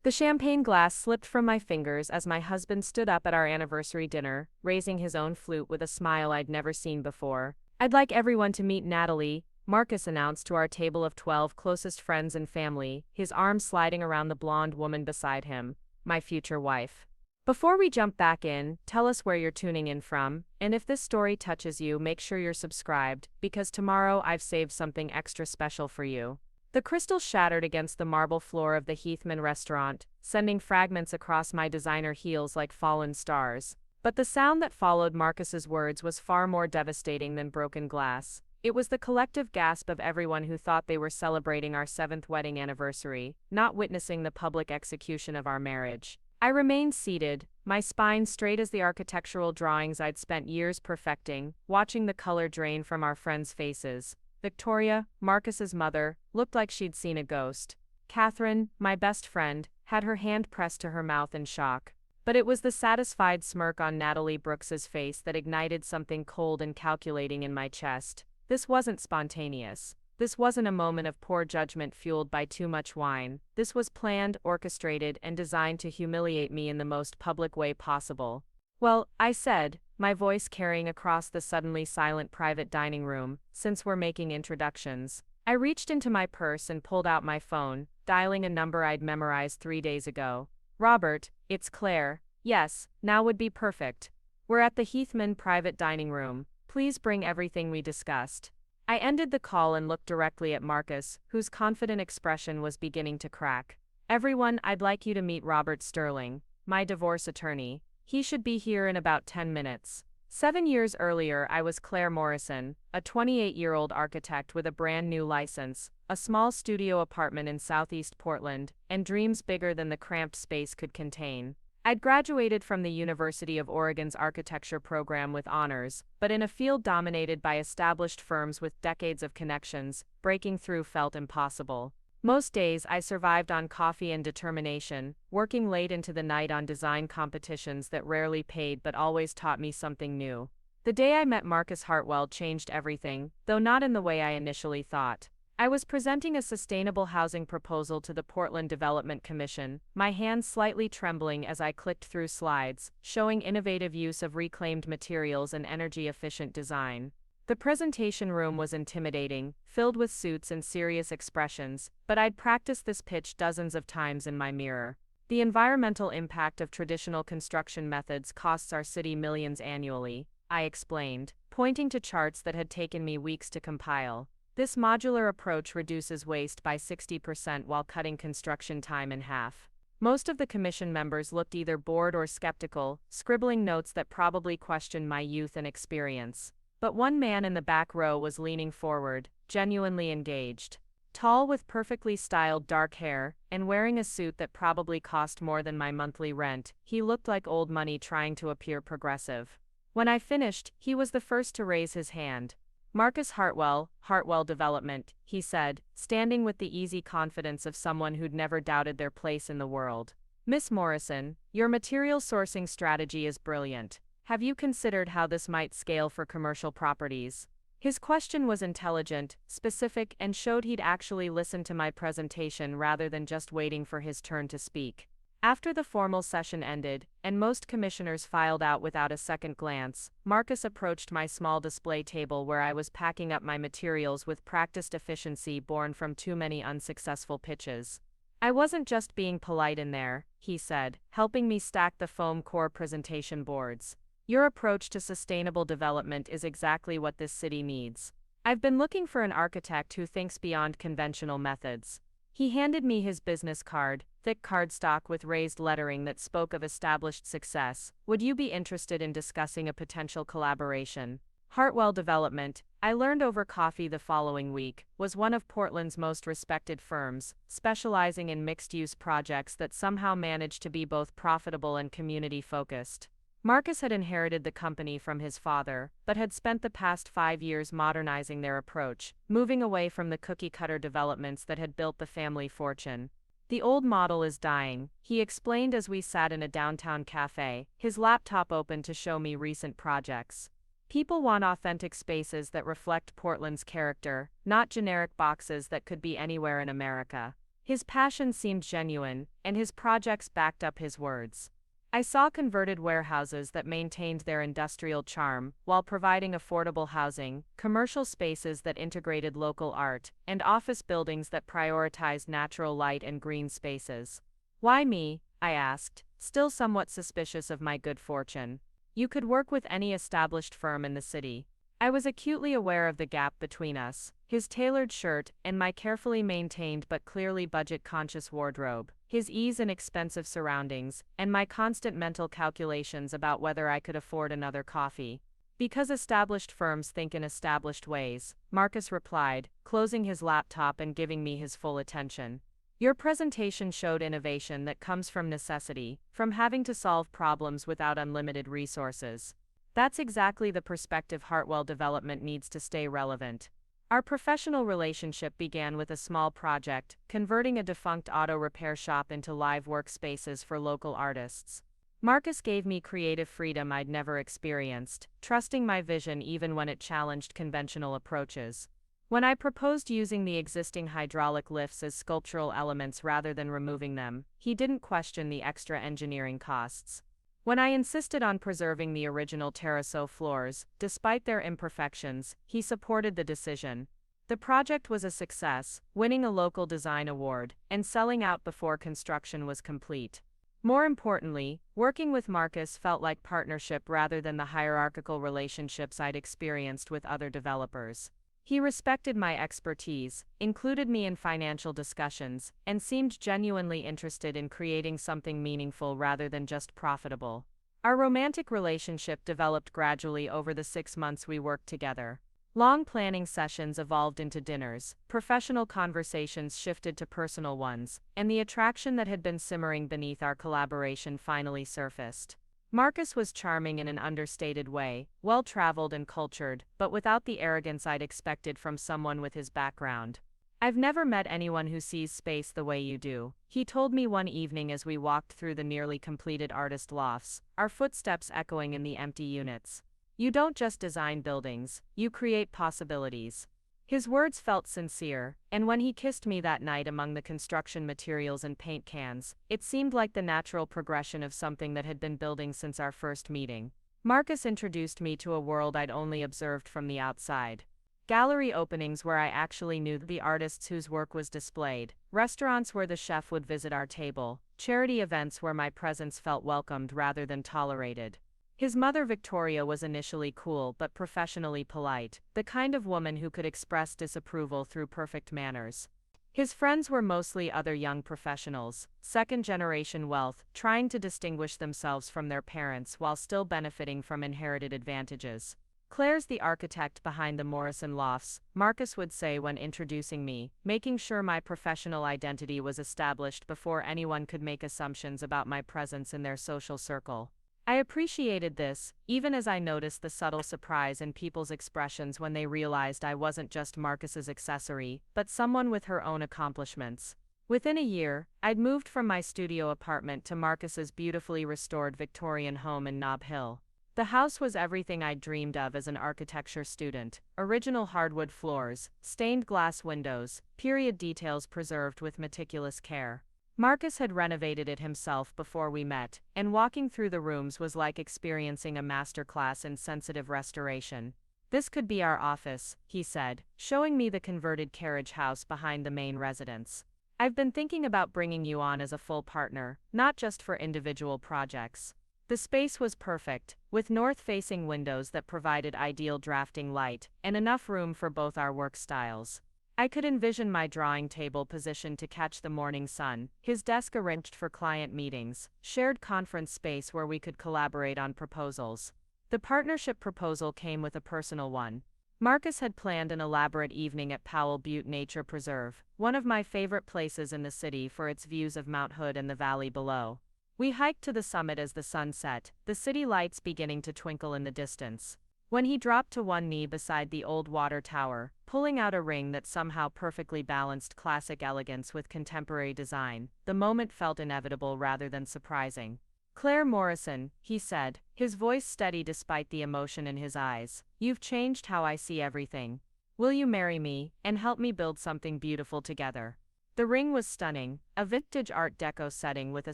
The champagne glass slipped from my fingers as my husband stood up at our anniversary dinner, raising his own flute with a smile I'd never seen before. "I'd like everyone to meet Natalie," Marcus announced to our table of 12 closest friends and family, his arm sliding around the blonde woman beside him, my future wife. Before we jump back in, tell us where you're tuning in from, and if this story touches you, make sure you're subscribed, because tomorrow I've saved something extra special for you. The crystal shattered against the marble floor of the Heathman restaurant, sending fragments across my designer heels like fallen stars. But the sound that followed Marcus's words was far more devastating than broken glass. It was the collective gasp of everyone who thought they were celebrating our 7th wedding anniversary, not witnessing the public execution of our marriage. I remained seated, my spine straight as the architectural drawings I'd spent years perfecting, watching the color drain from our friends' faces. Victoria, Marcus's mother, looked like she'd seen a ghost. Katherine, my best friend, had her hand pressed to her mouth in shock. But it was the satisfied smirk on Natalie Brooks's face that ignited something cold and calculating in my chest. This wasn't spontaneous. This wasn't a moment of poor judgment fueled by too much wine. This was planned, orchestrated, and designed to humiliate me in the most public way possible. "Well," I said, my voice carrying across the suddenly silent private dining room, "since we're making introductions." I reached into my purse and pulled out my phone, dialing a number I'd memorized 3 days ago. "Robert, it's Claire. Yes, now would be perfect. We're at the Heathman private dining room. Please bring everything we discussed." I ended the call and looked directly at Marcus, whose confident expression was beginning to crack. "Everyone, I'd like you to meet Robert Sterling, my divorce attorney. He should be here in about 10 minutes. 7 years earlier, I was Claire Morrison, a 28-year-old architect with a brand new license, a small studio apartment in Southeast Portland, and dreams bigger than the cramped space could contain. I'd graduated from the University of Oregon's architecture program with honors, but in a field dominated by established firms with decades of connections, breaking through felt impossible. Most days I survived on coffee and determination, working late into the night on design competitions that rarely paid but always taught me something new. The day I met Marcus Hartwell changed everything, though not in the way I initially thought. I was presenting a sustainable housing proposal to the Portland Development Commission, my hands slightly trembling as I clicked through slides, showing innovative use of reclaimed materials and energy-efficient design. The presentation room was intimidating, filled with suits and serious expressions, but I'd practiced this pitch dozens of times in my mirror. "The environmental impact of traditional construction methods costs our city millions annually," I explained, pointing to charts that had taken me weeks to compile. "This modular approach reduces waste by 60% while cutting construction time in half." Most of the commission members looked either bored or skeptical, scribbling notes that probably questioned my youth and experience. But one man in the back row was leaning forward, genuinely engaged. Tall with perfectly styled dark hair, and wearing a suit that probably cost more than my monthly rent, he looked like old money trying to appear progressive. When I finished, he was the first to raise his hand. "Marcus Hartwell, Hartwell Development," he said, standing with the easy confidence of someone who'd never doubted their place in the world. "Miss Morrison, your material sourcing strategy is brilliant. Have you considered how this might scale for commercial properties?" His question was intelligent, specific, and showed he'd actually listened to my presentation rather than just waiting for his turn to speak. After the formal session ended, and most commissioners filed out without a second glance, Marcus approached my small display table where I was packing up my materials with practiced efficiency born from too many unsuccessful pitches. "I wasn't just being polite in there," he said, helping me stack the foam core presentation boards. "Your approach to sustainable development is exactly what this city needs. I've been looking for an architect who thinks beyond conventional methods." He handed me his business card, thick cardstock with raised lettering that spoke of established success. "Would you be interested in discussing a potential collaboration?" Hartwell Development, I learned over coffee the following week, was one of Portland's most respected firms, specializing in mixed-use projects that somehow managed to be both profitable and community-focused. Marcus had inherited the company from his father, but had spent the past 5 years modernizing their approach, moving away from the cookie-cutter developments that had built the family fortune. "The old model is dying," he explained as we sat in a downtown cafe, his laptop open to show me recent projects. "People want authentic spaces that reflect Portland's character, not generic boxes that could be anywhere in America." His passion seemed genuine, and his projects backed up his words. I saw converted warehouses that maintained their industrial charm while providing affordable housing, commercial spaces that integrated local art, and office buildings that prioritized natural light and green spaces. Why me? I asked, still somewhat suspicious of my good fortune. You could work with any established firm in the city. I was acutely aware of the gap between us, his tailored shirt and my carefully maintained but clearly budget-conscious wardrobe, his ease in expensive surroundings, and my constant mental calculations about whether I could afford another coffee. Because established firms think in established ways, Marcus replied, closing his laptop and giving me his full attention. Your presentation showed innovation that comes from necessity, from having to solve problems without unlimited resources. That's exactly the perspective Hartwell Development needs to stay relevant. Our professional relationship began with a small project, converting a defunct auto repair shop into live workspaces for local artists. Marcus gave me creative freedom I'd never experienced, trusting my vision even when it challenged conventional approaches. When I proposed using the existing hydraulic lifts as sculptural elements rather than removing them, he didn't question the extra engineering costs. When I insisted on preserving the original terrazzo floors, despite their imperfections, he supported the decision. The project was a success, winning a local design award, and selling out before construction was complete. More importantly, working with Marcus felt like partnership rather than the hierarchical relationships I'd experienced with other developers. He respected my expertise, included me in financial discussions, and seemed genuinely interested in creating something meaningful rather than just profitable. Our romantic relationship developed gradually over the 6 months we worked together. Long planning sessions evolved into dinners, professional conversations shifted to personal ones, and the attraction that had been simmering beneath our collaboration finally surfaced. Marcus was charming in an understated way, well-traveled and cultured, but without the arrogance I'd expected from someone with his background. I've never met anyone who sees space the way you do, he told me one evening as we walked through the nearly completed artist lofts, our footsteps echoing in the empty units. You don't just design buildings, you create possibilities. His words felt sincere, and when he kissed me that night among the construction materials and paint cans, it seemed like the natural progression of something that had been building since our first meeting. Marcus introduced me to a world I'd only observed from the outside. Gallery openings where I actually knew the artists whose work was displayed, restaurants where the chef would visit our table, charity events where my presence felt welcomed rather than tolerated. His mother Victoria was initially cool but professionally polite, the kind of woman who could express disapproval through perfect manners. His friends were mostly other young professionals, second-generation wealth, trying to distinguish themselves from their parents while still benefiting from inherited advantages. Claire's the architect behind the Morrison Lofts, Marcus would say when introducing me, making sure my professional identity was established before anyone could make assumptions about my presence in their social circle. I appreciated this, even as I noticed the subtle surprise in people's expressions when they realized I wasn't just Marcus's accessory, but someone with her own accomplishments. Within a year, I'd moved from my studio apartment to Marcus's beautifully restored Victorian home in Nob Hill. The house was everything I'd dreamed of as an architecture student: original hardwood floors, stained glass windows, period details preserved with meticulous care. Marcus had renovated it himself before we met, and walking through the rooms was like experiencing a masterclass in sensitive restoration. This could be our office, he said, showing me the converted carriage house behind the main residence. I've been thinking about bringing you on as a full partner, not just for individual projects. The space was perfect, with north-facing windows that provided ideal drafting light, and enough room for both our work styles. I could envision my drawing table positioned to catch the morning sun, his desk arranged for client meetings, shared conference space where we could collaborate on proposals. The partnership proposal came with a personal one. Marcus had planned an elaborate evening at Powell Butte Nature Preserve, one of my favorite places in the city for its views of Mount Hood and the valley below. We hiked to the summit as the sun set, the city lights beginning to twinkle in the distance. When he dropped to one knee beside the old water tower, pulling out a ring that somehow perfectly balanced classic elegance with contemporary design, the moment felt inevitable rather than surprising. "Claire Morrison," he said, his voice steady despite the emotion in his eyes, "you've changed how I see everything. Will you marry me, and help me build something beautiful together?" The ring was stunning, a vintage Art Deco setting with a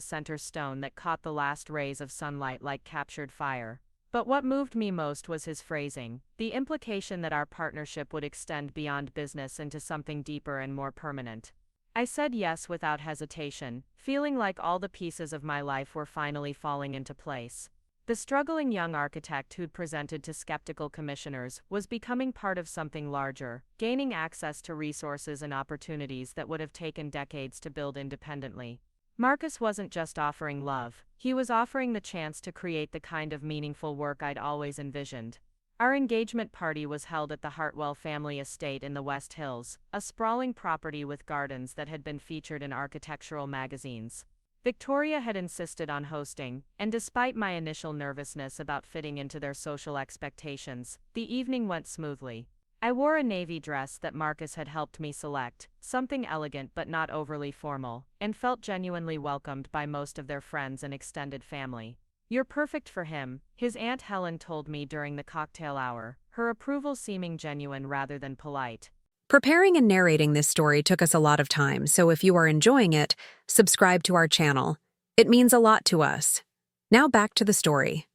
center stone that caught the last rays of sunlight like captured fire. But what moved me most was his phrasing, the implication that our partnership would extend beyond business into something deeper and more permanent. I said yes without hesitation, feeling like all the pieces of my life were finally falling into place. The struggling young architect who'd presented to skeptical commissioners was becoming part of something larger, gaining access to resources and opportunities that would have taken decades to build independently. Marcus wasn't just offering love, he was offering the chance to create the kind of meaningful work I'd always envisioned. Our engagement party was held at the Hartwell family estate in the West Hills, a sprawling property with gardens that had been featured in architectural magazines. Victoria had insisted on hosting, and despite my initial nervousness about fitting into their social expectations, the evening went smoothly. I wore a navy dress that Marcus had helped me select, something elegant but not overly formal, and felt genuinely welcomed by most of their friends and extended family. "You're perfect for him," his Aunt Helen told me during the cocktail hour, her approval seeming genuine rather than polite. Preparing and narrating this story took us a lot of time, so if you are enjoying it, subscribe to our channel. It means a lot to us. Now back to the story.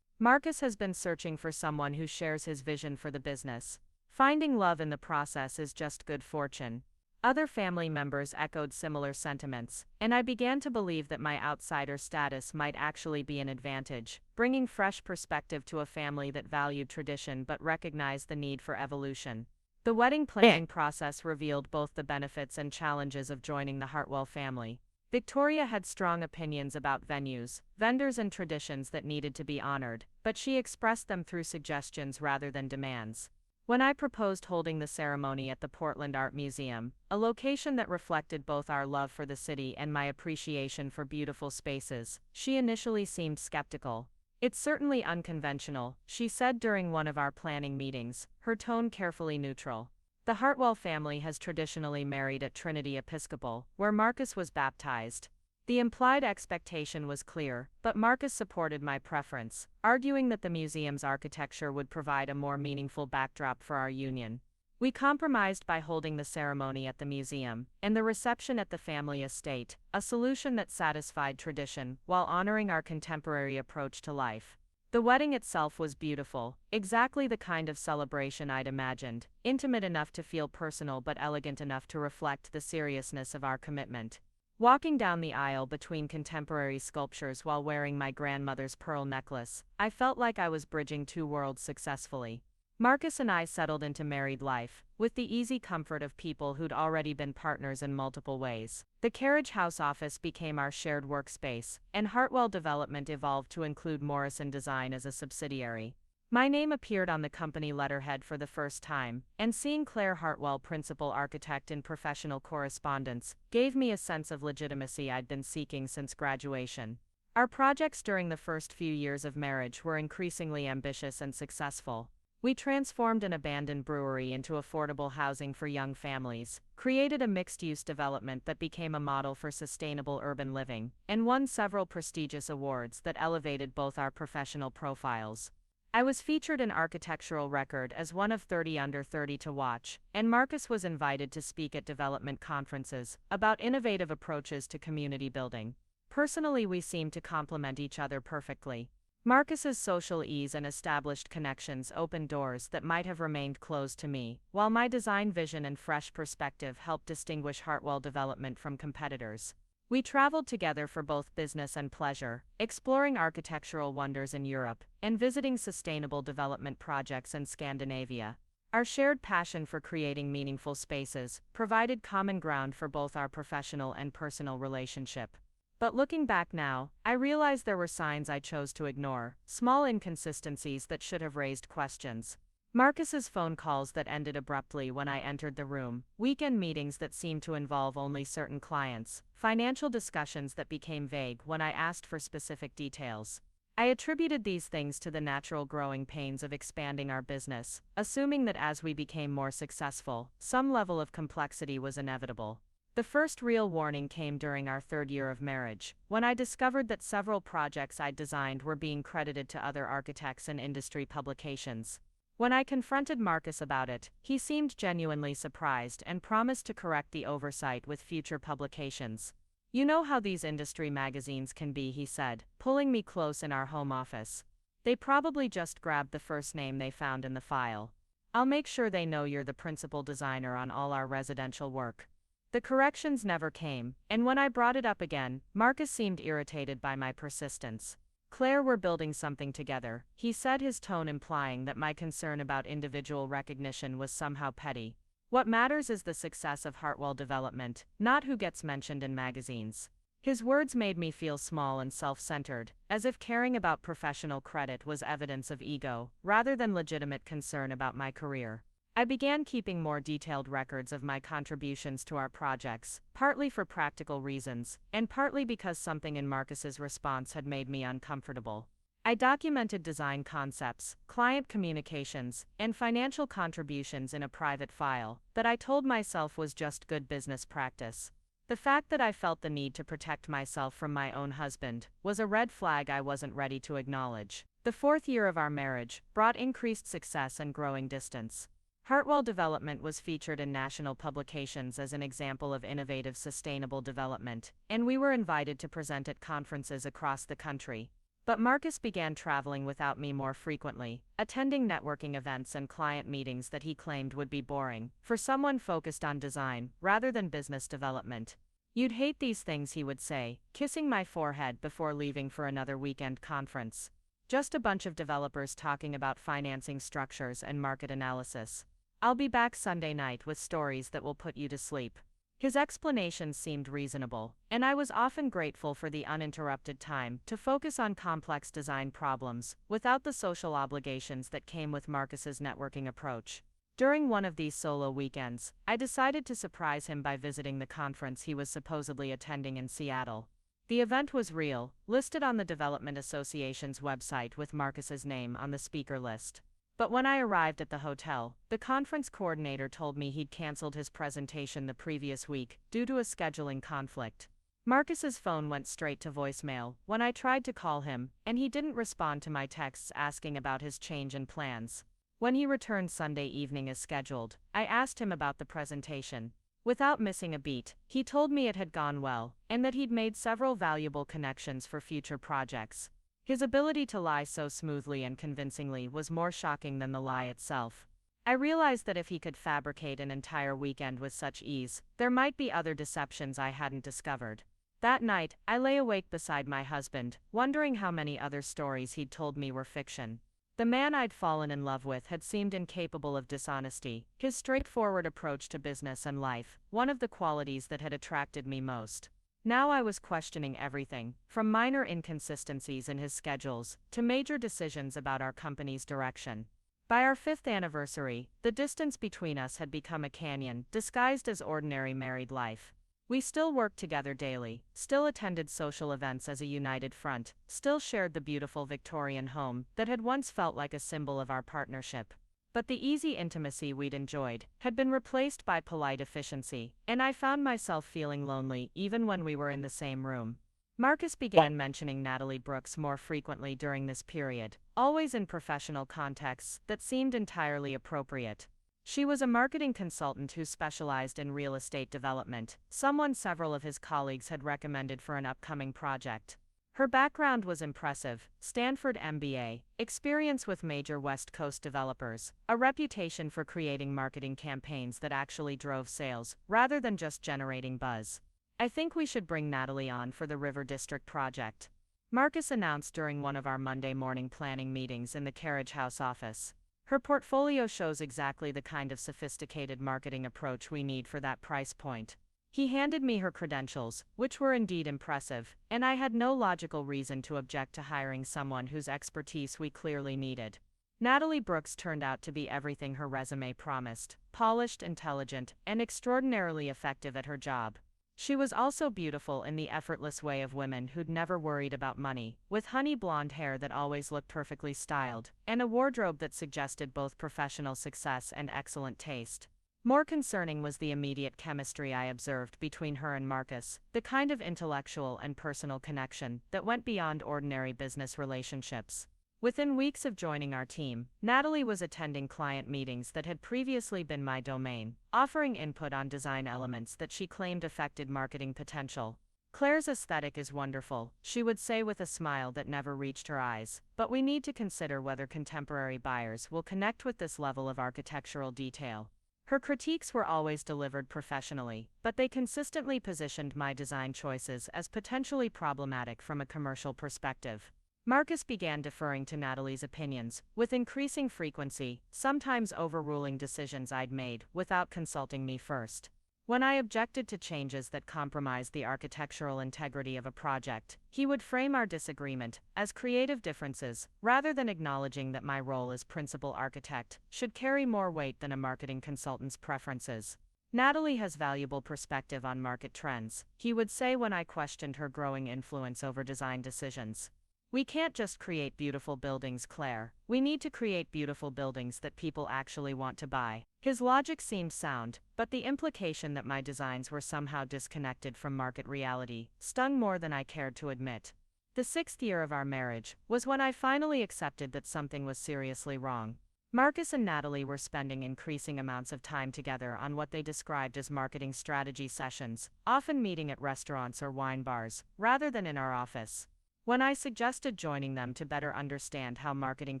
Marcus has been searching for someone who shares his vision for the business. Finding love in the process is just good fortune. Other family members echoed similar sentiments, and I began to believe that my outsider status might actually be an advantage, bringing fresh perspective to a family that valued tradition but recognized the need for evolution. The wedding planning process revealed both the benefits and challenges of joining the Hartwell family. Victoria had strong opinions about venues, vendors and traditions that needed to be honored, but she expressed them through suggestions rather than demands. When I proposed holding the ceremony at the Portland Art Museum, a location that reflected both our love for the city and my appreciation for beautiful spaces, she initially seemed skeptical. "It's certainly unconventional," she said during one of our planning meetings, her tone carefully neutral. The Hartwell family has traditionally married at Trinity Episcopal, where Marcus was baptized. The implied expectation was clear, but Marcus supported my preference, arguing that the museum's architecture would provide a more meaningful backdrop for our union. We compromised by holding the ceremony at the museum, and the reception at the family estate, a solution that satisfied tradition while honoring our contemporary approach to life. The wedding itself was beautiful, exactly the kind of celebration I'd imagined, intimate enough to feel personal but elegant enough to reflect the seriousness of our commitment. Walking down the aisle between contemporary sculptures while wearing my grandmother's pearl necklace, I felt like I was bridging two worlds successfully. Marcus and I settled into married life, with the easy comfort of people who'd already been partners in multiple ways. The Carriage House office became our shared workspace, and Hartwell Development evolved to include Morrison Design as a subsidiary. My name appeared on the company letterhead for the first time, and seeing Claire Hartwell, principal architect in professional correspondence, gave me a sense of legitimacy I'd been seeking since graduation. Our projects during the first few years of marriage were increasingly ambitious and successful. We transformed an abandoned brewery into affordable housing for young families, created a mixed-use development that became a model for sustainable urban living, and won several prestigious awards that elevated both our professional profiles. I was featured in Architectural Record as one of 30 under 30 to watch, and Marcus was invited to speak at development conferences about innovative approaches to community building. Personally, we seemed to complement each other perfectly. Marcus's social ease and established connections opened doors that might have remained closed to me, while my design vision and fresh perspective helped distinguish Hartwell Development from competitors. We traveled together for both business and pleasure, exploring architectural wonders in Europe, and visiting sustainable development projects in Scandinavia. Our shared passion for creating meaningful spaces provided common ground for both our professional and personal relationship. But looking back now, I realize there were signs I chose to ignore, small inconsistencies that should have raised questions. Marcus's phone calls that ended abruptly when I entered the room, weekend meetings that seemed to involve only certain clients, financial discussions that became vague when I asked for specific details. I attributed these things to the natural growing pains of expanding our business, assuming that as we became more successful, some level of complexity was inevitable. The first real warning came during our third year of marriage, when I discovered that several projects I'd designed were being credited to other architects and industry publications. When I confronted Marcus about it, he seemed genuinely surprised and promised to correct the oversight with future publications. You know how these industry magazines can be, he said, pulling me close in our home office. They probably just grabbed the first name they found in the file. I'll make sure they know you're the principal designer on all our residential work. The corrections never came, and when I brought it up again, Marcus seemed irritated by my persistence. Claire, we're building something together, he said, his tone implying that my concern about individual recognition was somehow petty. What matters is the success of Hartwell development, not who gets mentioned in magazines. His words made me feel small and self-centered, as if caring about professional credit was evidence of ego, rather than legitimate concern about my career. I began keeping more detailed records of my contributions to our projects, partly for practical reasons, and partly because something in Marcus's response had made me uncomfortable. I documented design concepts, client communications, and financial contributions in a private file that I told myself was just good business practice. The fact that I felt the need to protect myself from my own husband was a red flag I wasn't ready to acknowledge. The 4th year of our marriage brought increased success and growing distance. Hartwell Development was featured in national publications as an example of innovative sustainable development, and we were invited to present at conferences across the country. But Marcus began traveling without me more frequently, attending networking events and client meetings that he claimed would be boring for someone focused on design rather than business development. You'd hate these things, he would say, kissing my forehead before leaving for another weekend conference. Just a bunch of developers talking about financing structures and market analysis. I'll be back Sunday night with stories that will put you to sleep. His explanations seemed reasonable, and I was often grateful for the uninterrupted time to focus on complex design problems, without the social obligations that came with Marcus's networking approach. During one of these solo weekends, I decided to surprise him by visiting the conference he was supposedly attending in Seattle. The event was real, listed on the Development Association's website with Marcus's name on the speaker list. But when I arrived at the hotel, the conference coordinator told me he'd canceled his presentation the previous week due to a scheduling conflict. Marcus's phone went straight to voicemail when I tried to call him, and he didn't respond to my texts asking about his change in plans. When he returned Sunday evening as scheduled, I asked him about the presentation. Without missing a beat, he told me it had gone well, and that he'd made several valuable connections for future projects. His ability to lie so smoothly and convincingly was more shocking than the lie itself. I realized that if he could fabricate an entire weekend with such ease, there might be other deceptions I hadn't discovered. That night, I lay awake beside my husband, wondering how many other stories he'd told me were fiction. The man I'd fallen in love with had seemed incapable of dishonesty, his straightforward approach to business and life, one of the qualities that had attracted me most. Now I was questioning everything, from minor inconsistencies in his schedules to major decisions about our company's direction. By our 5th anniversary, the distance between us had become a canyon, disguised as ordinary married life. We still worked together daily, still attended social events as a united front, still shared the beautiful Victorian home that had once felt like a symbol of our partnership. But the easy intimacy we'd enjoyed had been replaced by polite efficiency, and I found myself feeling lonely even when we were in the same room. Marcus began mentioning Natalie Brooks more frequently during this period, always in professional contexts that seemed entirely appropriate. She was a marketing consultant who specialized in real estate development, someone several of his colleagues had recommended for an upcoming project. Her background was impressive: Stanford MBA, experience with major West Coast developers, a reputation for creating marketing campaigns that actually drove sales, rather than just generating buzz. I think we should bring Natalie on for the River District project, Marcus announced during one of our Monday morning planning meetings in the Carriage House office. Her portfolio shows exactly the kind of sophisticated marketing approach we need for that price point. He handed me her credentials, which were indeed impressive, and I had no logical reason to object to hiring someone whose expertise we clearly needed. Natalie Brooks turned out to be everything her resume promised: polished, intelligent, and extraordinarily effective at her job. She was also beautiful in the effortless way of women who'd never worried about money, with honey blonde hair that always looked perfectly styled, and a wardrobe that suggested both professional success and excellent taste. More concerning was the immediate chemistry I observed between her and Marcus, the kind of intellectual and personal connection that went beyond ordinary business relationships. Within weeks of joining our team, Natalie was attending client meetings that had previously been my domain, offering input on design elements that she claimed affected marketing potential. Claire's aesthetic is wonderful, she would say with a smile that never reached her eyes, but we need to consider whether contemporary buyers will connect with this level of architectural detail. Her critiques were always delivered professionally, but they consistently positioned my design choices as potentially problematic from a commercial perspective. Marcus began deferring to Natalie's opinions, with increasing frequency, sometimes overruling decisions I'd made without consulting me first. When I objected to changes that compromised the architectural integrity of a project, he would frame our disagreement as creative differences, rather than acknowledging that my role as principal architect should carry more weight than a marketing consultant's preferences. Natalie has valuable perspective on market trends, he would say when I questioned her growing influence over design decisions. We can't just create beautiful buildings, Claire. We need to create beautiful buildings that people actually want to buy. His logic seemed sound, but the implication that my designs were somehow disconnected from market reality stung more than I cared to admit. The 6th year of our marriage was when I finally accepted that something was seriously wrong. Marcus and Natalie were spending increasing amounts of time together on what they described as marketing strategy sessions, often meeting at restaurants or wine bars, rather than in our office. When I suggested joining them to better understand how marketing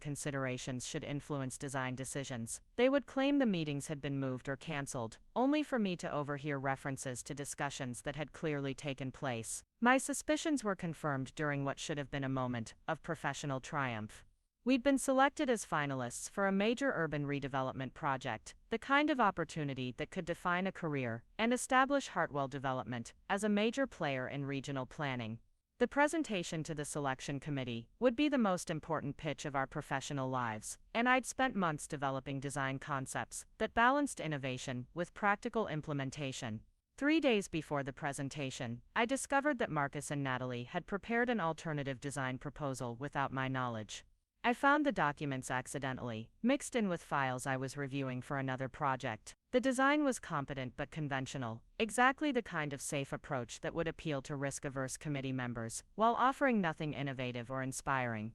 considerations should influence design decisions, they would claim the meetings had been moved or canceled, only for me to overhear references to discussions that had clearly taken place. My suspicions were confirmed during what should have been a moment of professional triumph. We'd been selected as finalists for a major urban redevelopment project, the kind of opportunity that could define a career and establish Hartwell Development as a major player in regional planning. The presentation to the selection committee would be the most important pitch of our professional lives, and I'd spent months developing design concepts that balanced innovation with practical implementation. 3 days before the presentation, I discovered that Marcus and Natalie had prepared an alternative design proposal without my knowledge. I found the documents accidentally, mixed in with files I was reviewing for another project. The design was competent but conventional, exactly the kind of safe approach that would appeal to risk-averse committee members, while offering nothing innovative or inspiring.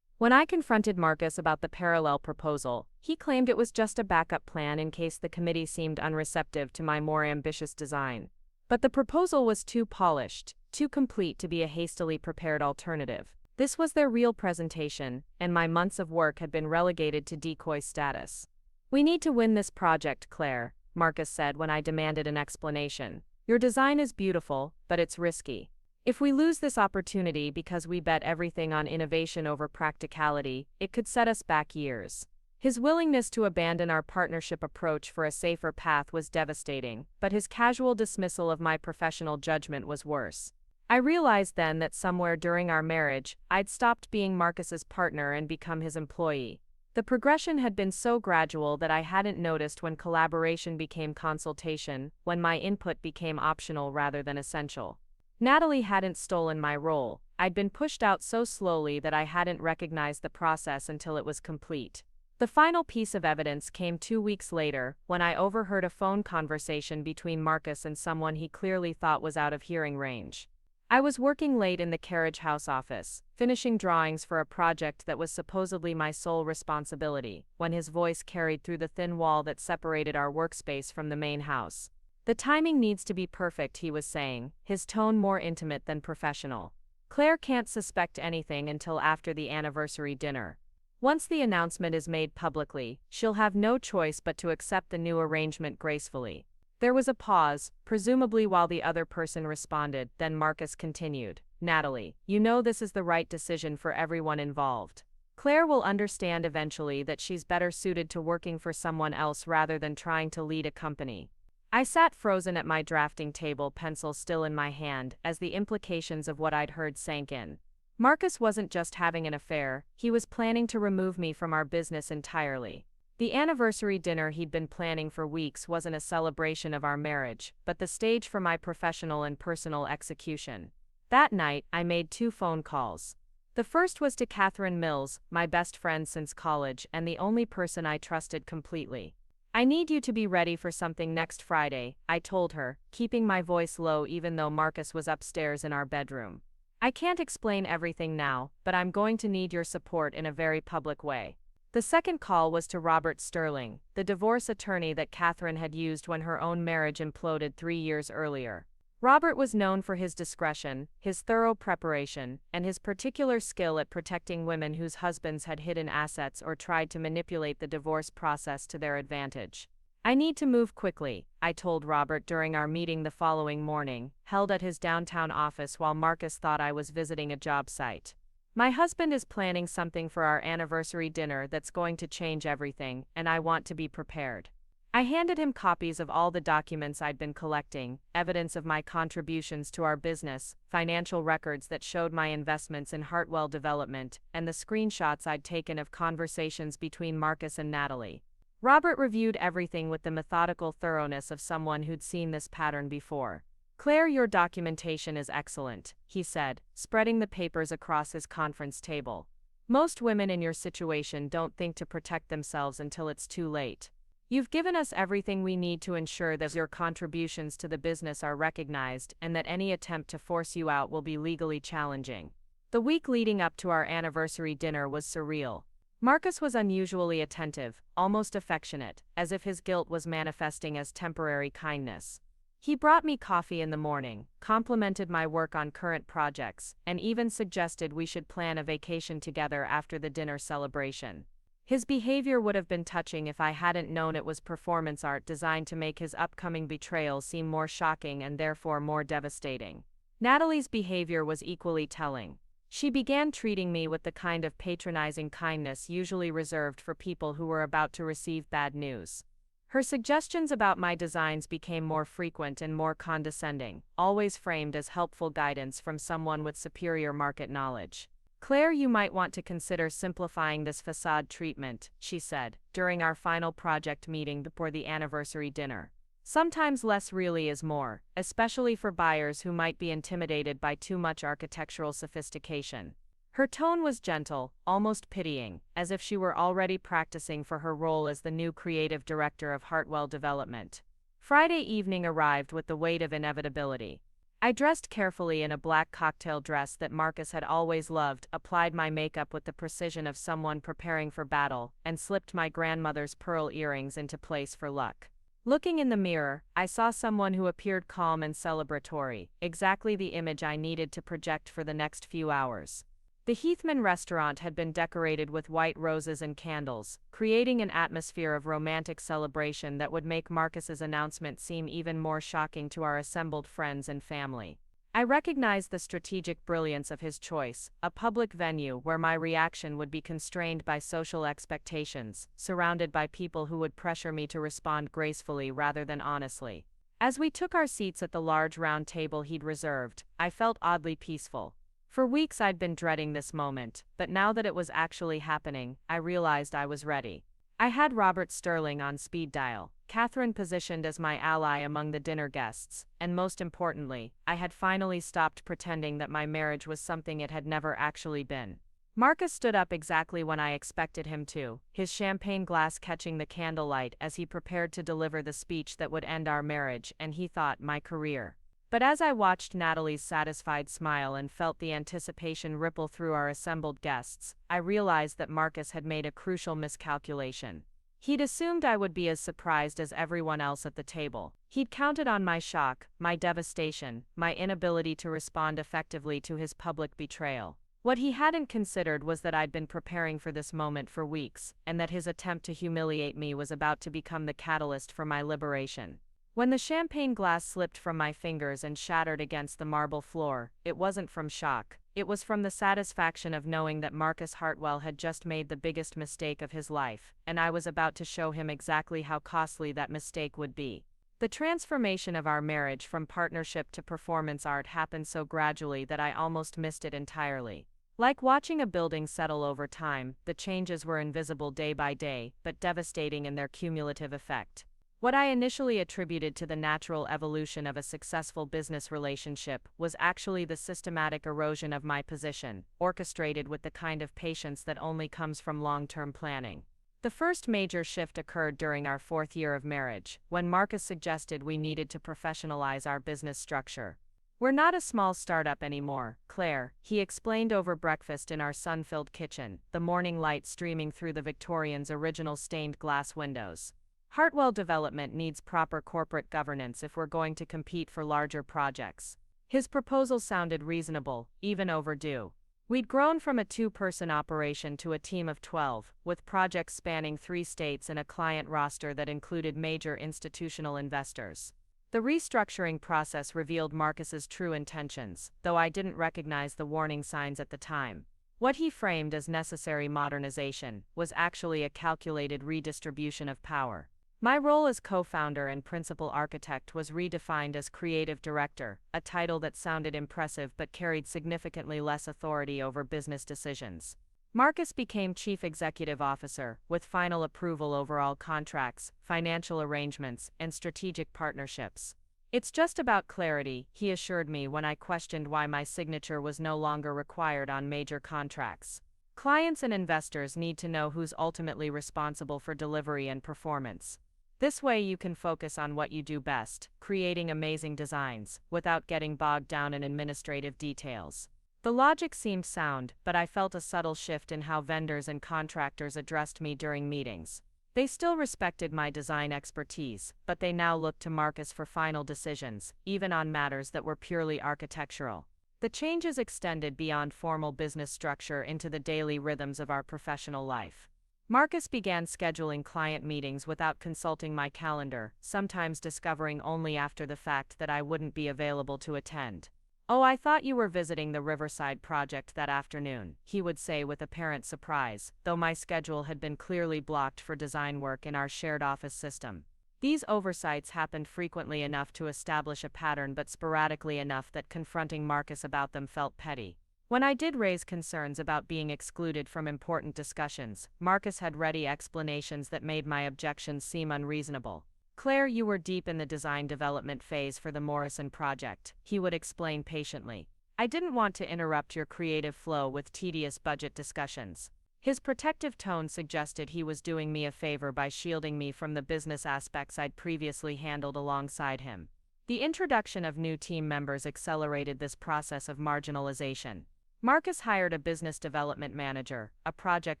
When I confronted Marcus about the parallel proposal, he claimed it was just a backup plan in case the committee seemed unreceptive to my more ambitious design. But the proposal was too polished, too complete to be a hastily prepared alternative. This was their real presentation, and my months of work had been relegated to decoy status. "We need to win this project, Claire," Marcus said when I demanded an explanation. "Your design is beautiful, but it's risky. If we lose this opportunity because we bet everything on innovation over practicality, it could set us back years." His willingness to abandon our partnership approach for a safer path was devastating, but his casual dismissal of my professional judgment was worse. I realized then that somewhere during our marriage, I'd stopped being Marcus's partner and become his employee. The progression had been so gradual that I hadn't noticed when collaboration became consultation, when my input became optional rather than essential. Natalie hadn't stolen my role. I'd been pushed out so slowly that I hadn't recognized the process until it was complete. The final piece of evidence came 2 weeks later, when I overheard a phone conversation between Marcus and someone he clearly thought was out of hearing range. I was working late in the carriage house office, finishing drawings for a project that was supposedly my sole responsibility, when his voice carried through the thin wall that separated our workspace from the main house. "The timing needs to be perfect," he was saying, his tone more intimate than professional. "Claire can't suspect anything until after the anniversary dinner. Once the announcement is made publicly, she'll have no choice but to accept the new arrangement gracefully." There was a pause, presumably while the other person responded, then Marcus continued. "Natalie, you know this is the right decision for everyone involved. Claire will understand eventually that she's better suited to working for someone else rather than trying to lead a company." I sat frozen at my drafting table, pencil still in my hand, as the implications of what I'd heard sank in. Marcus wasn't just having an affair, he was planning to remove me from our business entirely. The anniversary dinner he'd been planning for weeks wasn't a celebration of our marriage, but the stage for my professional and personal execution. That night, I made 2 phone calls. The first was to Katherine Mills, my best friend since college and the only person I trusted completely. "I need you to be ready for something next Friday," I told her, keeping my voice low even though Marcus was upstairs in our bedroom. I can't explain everything now, but I'm going to need your support in a very public way. The second call was to Robert Sterling, the divorce attorney that Katherine had used when her own marriage imploded 3 years earlier. Robert was known for his discretion, his thorough preparation, and his particular skill at protecting women whose husbands had hidden assets or tried to manipulate the divorce process to their advantage. I need to move quickly, I told Robert during our meeting the following morning, held at his downtown office while Marcus thought I was visiting a job site. My husband is planning something for our anniversary dinner that's going to change everything, and I want to be prepared. I handed him copies of all the documents I'd been collecting, evidence of my contributions to our business, financial records that showed my investments in Hartwell Development, and the screenshots I'd taken of conversations between Marcus and Natalie. Robert reviewed everything with the methodical thoroughness of someone who'd seen this pattern before. "Claire, your documentation is excellent," he said, spreading the papers across his conference table. "Most women in your situation don't think to protect themselves until it's too late. You've given us everything we need to ensure that your contributions to the business are recognized and that any attempt to force you out will be legally challenging." The week leading up to our anniversary dinner was surreal. Marcus was unusually attentive, almost affectionate, as if his guilt was manifesting as temporary kindness. He brought me coffee in the morning, complimented my work on current projects, and even suggested we should plan a vacation together after the dinner celebration. His behavior would have been touching if I hadn't known it was performance art designed to make his upcoming betrayal seem more shocking and therefore more devastating. Natalie's behavior was equally telling. She began treating me with the kind of patronizing kindness usually reserved for people who were about to receive bad news. Her suggestions about my designs became more frequent and more condescending, always framed as helpful guidance from someone with superior market knowledge. "Claire, you might want to consider simplifying this facade treatment," she said, during our final project meeting before the anniversary dinner. "Sometimes less really is more, especially for buyers who might be intimidated by too much architectural sophistication." Her tone was gentle, almost pitying, as if she were already practicing for her role as the new creative director of Hartwell Development. Friday evening arrived with the weight of inevitability. I dressed carefully in a black cocktail dress that Marcus had always loved, applied my makeup with the precision of someone preparing for battle, and slipped my grandmother's pearl earrings into place for luck. Looking in the mirror, I saw someone who appeared calm and celebratory, exactly the image I needed to project for the next few hours. The Heathman restaurant had been decorated with white roses and candles, creating an atmosphere of romantic celebration that would make Marcus's announcement seem even more shocking to our assembled friends and family. I recognized the strategic brilliance of his choice, a public venue where my reaction would be constrained by social expectations, surrounded by people who would pressure me to respond gracefully rather than honestly. As we took our seats at the large round table he'd reserved, I felt oddly peaceful. For weeks I'd been dreading this moment, but now that it was actually happening, I realized I was ready. I had Robert Sterling on speed dial, Katherine positioned as my ally among the dinner guests, and most importantly, I had finally stopped pretending that my marriage was something it had never actually been. Marcus stood up exactly when I expected him to, his champagne glass catching the candlelight as he prepared to deliver the speech that would end our marriage and, he thought, my career. But as I watched Natalie's satisfied smile and felt the anticipation ripple through our assembled guests, I realized that Marcus had made a crucial miscalculation. He'd assumed I would be as surprised as everyone else at the table. He'd counted on my shock, my devastation, my inability to respond effectively to his public betrayal. What he hadn't considered was that I'd been preparing for this moment for weeks, and that his attempt to humiliate me was about to become the catalyst for my liberation. When the champagne glass slipped from my fingers and shattered against the marble floor, it wasn't from shock. It was from the satisfaction of knowing that Marcus Hartwell had just made the biggest mistake of his life, and I was about to show him exactly how costly that mistake would be. The transformation of our marriage from partnership to performance art happened so gradually that I almost missed it entirely. Like watching a building settle over time, the changes were invisible day by day, but devastating in their cumulative effect. What I initially attributed to the natural evolution of a successful business relationship was actually the systematic erosion of my position, orchestrated with the kind of patience that only comes from long-term planning. The first major shift occurred during our 4th year of marriage, when Marcus suggested we needed to professionalize our business structure. We're not a small startup anymore, Claire, he explained over breakfast in our sun-filled kitchen, the morning light streaming through the Victorians' original stained glass windows. Hartwell Development needs proper corporate governance if we're going to compete for larger projects. His proposal sounded reasonable, even overdue. We'd grown from a 2-person operation to a team of 12, with projects spanning 3 states and a client roster that included major institutional investors. The restructuring process revealed Marcus's true intentions, though I didn't recognize the warning signs at the time. What he framed as necessary modernization was actually a calculated redistribution of power. My role as co-founder and principal architect was redefined as creative director, a title that sounded impressive but carried significantly less authority over business decisions. Marcus became chief executive officer, with final approval over all contracts, financial arrangements, and strategic partnerships. It's just about clarity, he assured me when I questioned why my signature was no longer required on major contracts. Clients and investors need to know who's ultimately responsible for delivery and performance. This way you can focus on what you do best, creating amazing designs, without getting bogged down in administrative details. The logic seemed sound, but I felt a subtle shift in how vendors and contractors addressed me during meetings. They still respected my design expertise, but they now looked to Marcus for final decisions, even on matters that were purely architectural. The changes extended beyond formal business structure into the daily rhythms of our professional life. Marcus began scheduling client meetings without consulting my calendar, sometimes discovering only after the fact that I wouldn't be available to attend. "Oh, I thought you were visiting the Riverside project that afternoon," he would say with apparent surprise, though my schedule had been clearly blocked for design work in our shared office system. These oversights happened frequently enough to establish a pattern but sporadically enough that confronting Marcus about them felt petty. When I did raise concerns about being excluded from important discussions, Marcus had ready explanations that made my objections seem unreasonable. "Claire, you were deep in the design development phase for the Morrison project," he would explain patiently. "I didn't want to interrupt your creative flow with tedious budget discussions." His protective tone suggested he was doing me a favor by shielding me from the business aspects I'd previously handled alongside him. The introduction of new team members accelerated this process of marginalization. Marcus hired a business development manager, a project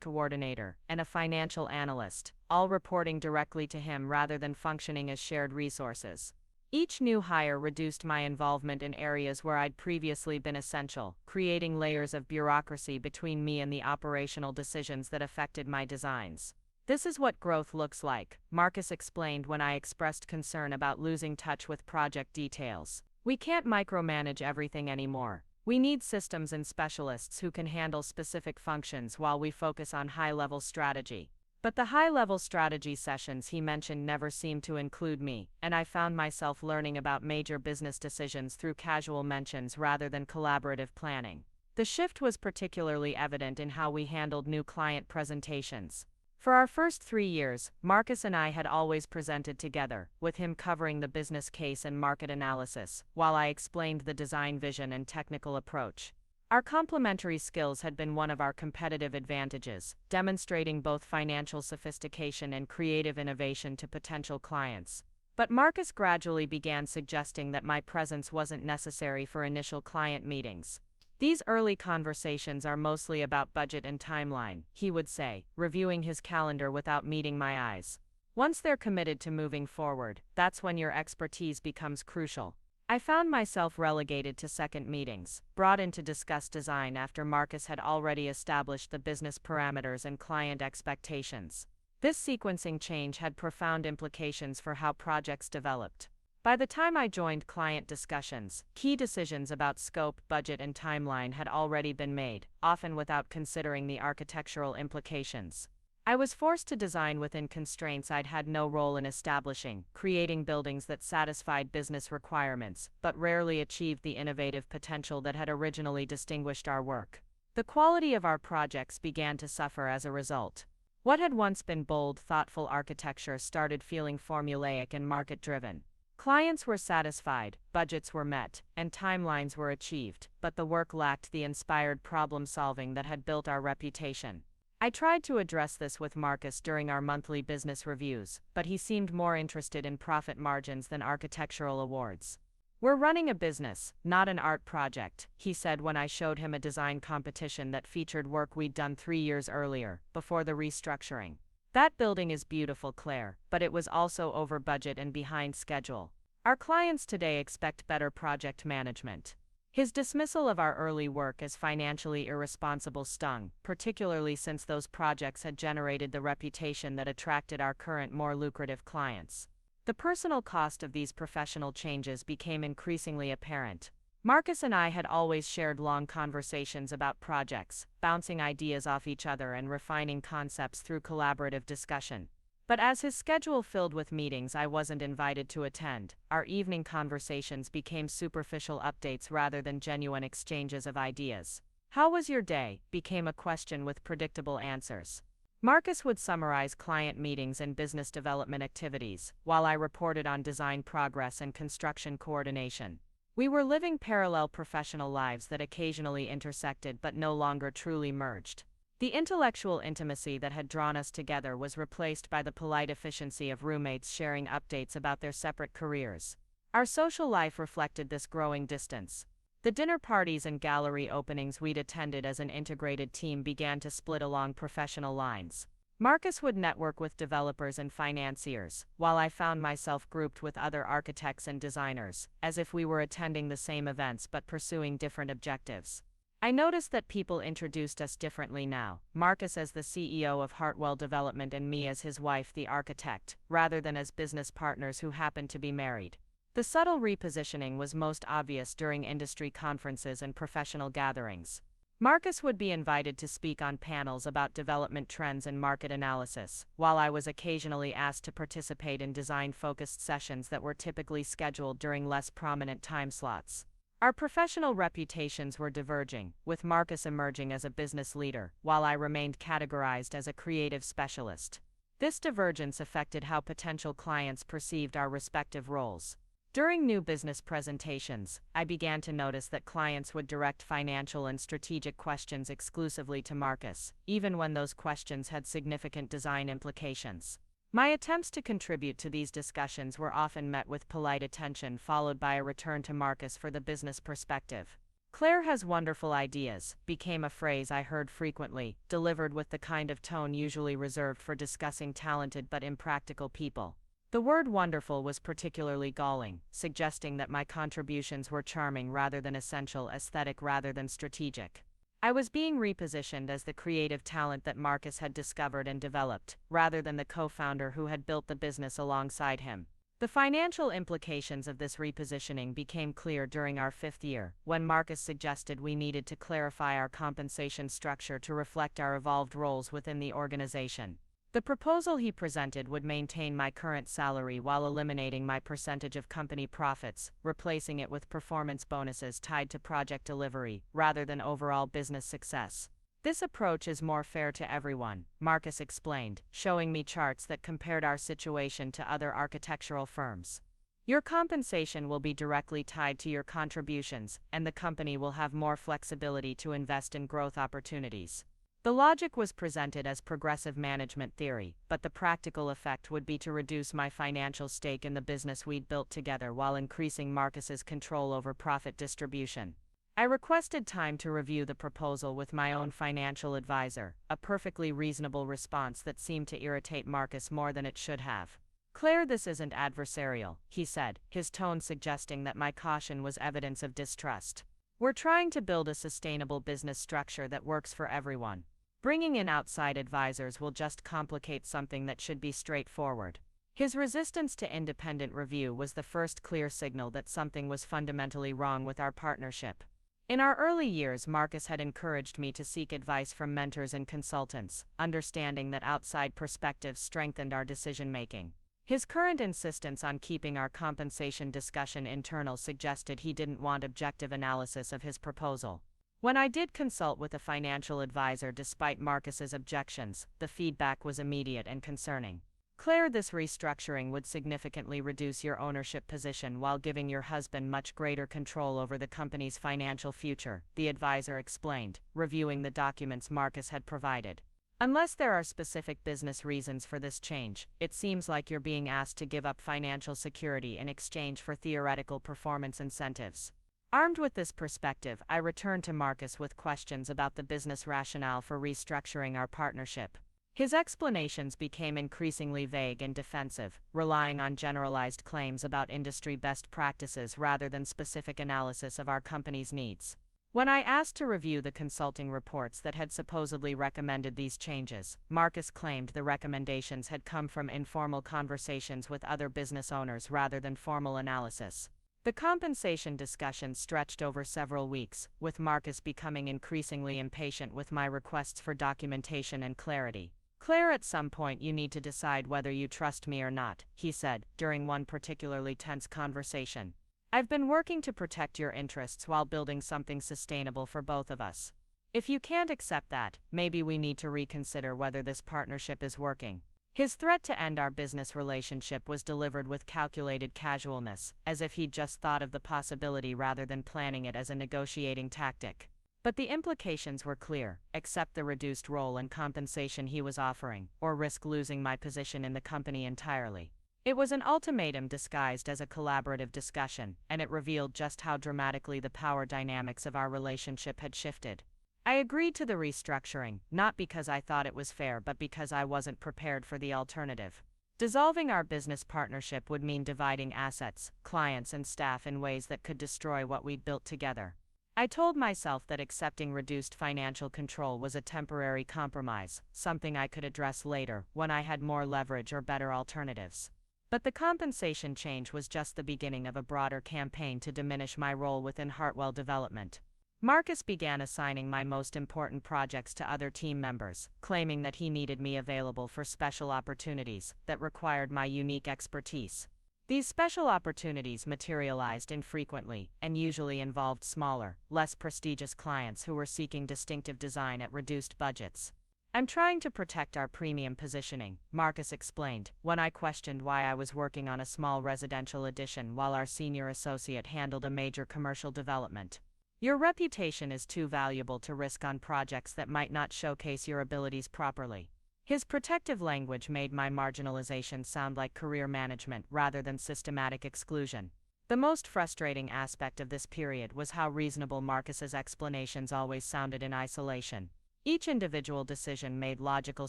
coordinator, and a financial analyst, all reporting directly to him rather than functioning as shared resources. Each new hire reduced my involvement in areas where I'd previously been essential, creating layers of bureaucracy between me and the operational decisions that affected my designs. "This is what growth looks like," Marcus explained when I expressed concern about losing touch with project details. "We can't micromanage everything anymore. We need systems and specialists who can handle specific functions while we focus on high-level strategy." But the high-level strategy sessions he mentioned never seemed to include me, and I found myself learning about major business decisions through casual mentions rather than collaborative planning. The shift was particularly evident in how we handled new client presentations. For our first 3 years, Marcus and I had always presented together, with him covering the business case and market analysis, while I explained the design vision and technical approach. Our complementary skills had been one of our competitive advantages, demonstrating both financial sophistication and creative innovation to potential clients. But Marcus gradually began suggesting that my presence wasn't necessary for initial client meetings. "These early conversations are mostly about budget and timeline," he would say, reviewing his calendar without meeting my eyes. "Once they're committed to moving forward, that's when your expertise becomes crucial." I found myself relegated to second meetings, brought in to discuss design after Marcus had already established the business parameters and client expectations. This sequencing change had profound implications for how projects developed. By the time I joined client discussions, key decisions about scope, budget, and timeline had already been made, often without considering the architectural implications. I was forced to design within constraints I'd had no role in establishing, creating buildings that satisfied business requirements, but rarely achieved the innovative potential that had originally distinguished our work. The quality of our projects began to suffer as a result. What had once been bold, thoughtful architecture started feeling formulaic and market-driven. Clients were satisfied, budgets were met, and timelines were achieved, but the work lacked the inspired problem-solving that had built our reputation. I tried to address this with Marcus during our monthly business reviews, but he seemed more interested in profit margins than architectural awards. "We're running a business, not an art project," he said when I showed him a design competition that featured work we'd done 3 years earlier, before the restructuring. "That building is beautiful, Claire, but it was also over budget and behind schedule. Our clients today expect better project management." His dismissal of our early work as financially irresponsible stung, particularly since those projects had generated the reputation that attracted our current, more lucrative clients. The personal cost of these professional changes became increasingly apparent. Marcus and I had always shared long conversations about projects, bouncing ideas off each other and refining concepts through collaborative discussion. But as his schedule filled with meetings I wasn't invited to attend, our evening conversations became superficial updates rather than genuine exchanges of ideas. "How was your day?" became a question with predictable answers. Marcus would summarize client meetings and business development activities, while I reported on design progress and construction coordination. We were living parallel professional lives that occasionally intersected but no longer truly merged. The intellectual intimacy that had drawn us together was replaced by the polite efficiency of roommates sharing updates about their separate careers. Our social life reflected this growing distance. The dinner parties and gallery openings we'd attended as an integrated team began to split along professional lines. Marcus would network with developers and financiers, while I found myself grouped with other architects and designers, as if we were attending the same events but pursuing different objectives. I noticed that people introduced us differently now, Marcus as the CEO of Hartwell Development and me as his wife, the architect, rather than as business partners who happened to be married. The subtle repositioning was most obvious during industry conferences and professional gatherings. Marcus would be invited to speak on panels about development trends and market analysis, while I was occasionally asked to participate in design-focused sessions that were typically scheduled during less prominent time slots. Our professional reputations were diverging, with Marcus emerging as a business leader, while I remained categorized as a creative specialist. This divergence affected how potential clients perceived our respective roles. During new business presentations, I began to notice that clients would direct financial and strategic questions exclusively to Marcus, even when those questions had significant design implications. My attempts to contribute to these discussions were often met with polite attention, followed by a return to Marcus for the business perspective. "Claire has wonderful ideas," became a phrase I heard frequently, delivered with the kind of tone usually reserved for discussing talented but impractical people. The word wonderful was particularly galling, suggesting that my contributions were charming rather than essential, aesthetic rather than strategic. I was being repositioned as the creative talent that Marcus had discovered and developed, rather than the co-founder who had built the business alongside him. The financial implications of this repositioning became clear during our 5th year, when Marcus suggested we needed to clarify our compensation structure to reflect our evolved roles within the organization. The proposal he presented would maintain my current salary while eliminating my percentage of company profits, replacing it with performance bonuses tied to project delivery, rather than overall business success. "This approach is more fair to everyone," Marcus explained, showing me charts that compared our situation to other architectural firms. "Your compensation will be directly tied to your contributions, and the company will have more flexibility to invest in growth opportunities." The logic was presented as progressive management theory, but the practical effect would be to reduce my financial stake in the business we'd built together while increasing Marcus's control over profit distribution. I requested time to review the proposal with my own financial advisor, a perfectly reasonable response that seemed to irritate Marcus more than it should have. "Claire, this isn't adversarial," he said, his tone suggesting that my caution was evidence of distrust. "We're trying to build a sustainable business structure that works for everyone. Bringing in outside advisors will just complicate something that should be straightforward." His resistance to independent review was the first clear signal that something was fundamentally wrong with our partnership. In our early years, Marcus had encouraged me to seek advice from mentors and consultants, understanding that outside perspectives strengthened our decision-making. His current insistence on keeping our compensation discussion internal suggested he didn't want objective analysis of his proposal. When I did consult with a financial advisor despite Marcus's objections, the feedback was immediate and concerning. "Claire, this restructuring would significantly reduce your ownership position while giving your husband much greater control over the company's financial future," the advisor explained, reviewing the documents Marcus had provided. Unless there are specific business reasons for this change, it seems like you're being asked to give up financial security in exchange for theoretical performance incentives. Armed with this perspective, I returned to Marcus with questions about the business rationale for restructuring our partnership. His explanations became increasingly vague and defensive, relying on generalized claims about industry best practices rather than specific analysis of our company's needs. When I asked to review the consulting reports that had supposedly recommended these changes, Marcus claimed the recommendations had come from informal conversations with other business owners rather than formal analysis. The compensation discussion stretched over several weeks, with Marcus becoming increasingly impatient with my requests for documentation and clarity. "Claire, at some point you need to decide whether you trust me or not," he said, during one particularly tense conversation. "I've been working to protect your interests while building something sustainable for both of us. If you can't accept that, maybe we need to reconsider whether this partnership is working." His threat to end our business relationship was delivered with calculated casualness, as if he'd just thought of the possibility rather than planning it as a negotiating tactic. But the implications were clear: accept the reduced role and compensation he was offering, or risk losing my position in the company entirely. It was an ultimatum disguised as a collaborative discussion, and it revealed just how dramatically the power dynamics of our relationship had shifted. I agreed to the restructuring, not because I thought it was fair but because I wasn't prepared for the alternative. Dissolving our business partnership would mean dividing assets, clients, and staff in ways that could destroy what we'd built together. I told myself that accepting reduced financial control was a temporary compromise, something I could address later, when I had more leverage or better alternatives. But the compensation change was just the beginning of a broader campaign to diminish my role within Hartwell Development. Marcus began assigning my most important projects to other team members, claiming that he needed me available for special opportunities that required my unique expertise. These special opportunities materialized infrequently and usually involved smaller, less prestigious clients who were seeking distinctive design at reduced budgets. "I'm trying to protect our premium positioning," Marcus explained, when I questioned why I was working on a small residential addition while our senior associate handled a major commercial development. "Your reputation is too valuable to risk on projects that might not showcase your abilities properly." His protective language made my marginalization sound like career management rather than systematic exclusion. The most frustrating aspect of this period was how reasonable Marcus's explanations always sounded in isolation. Each individual decision made logical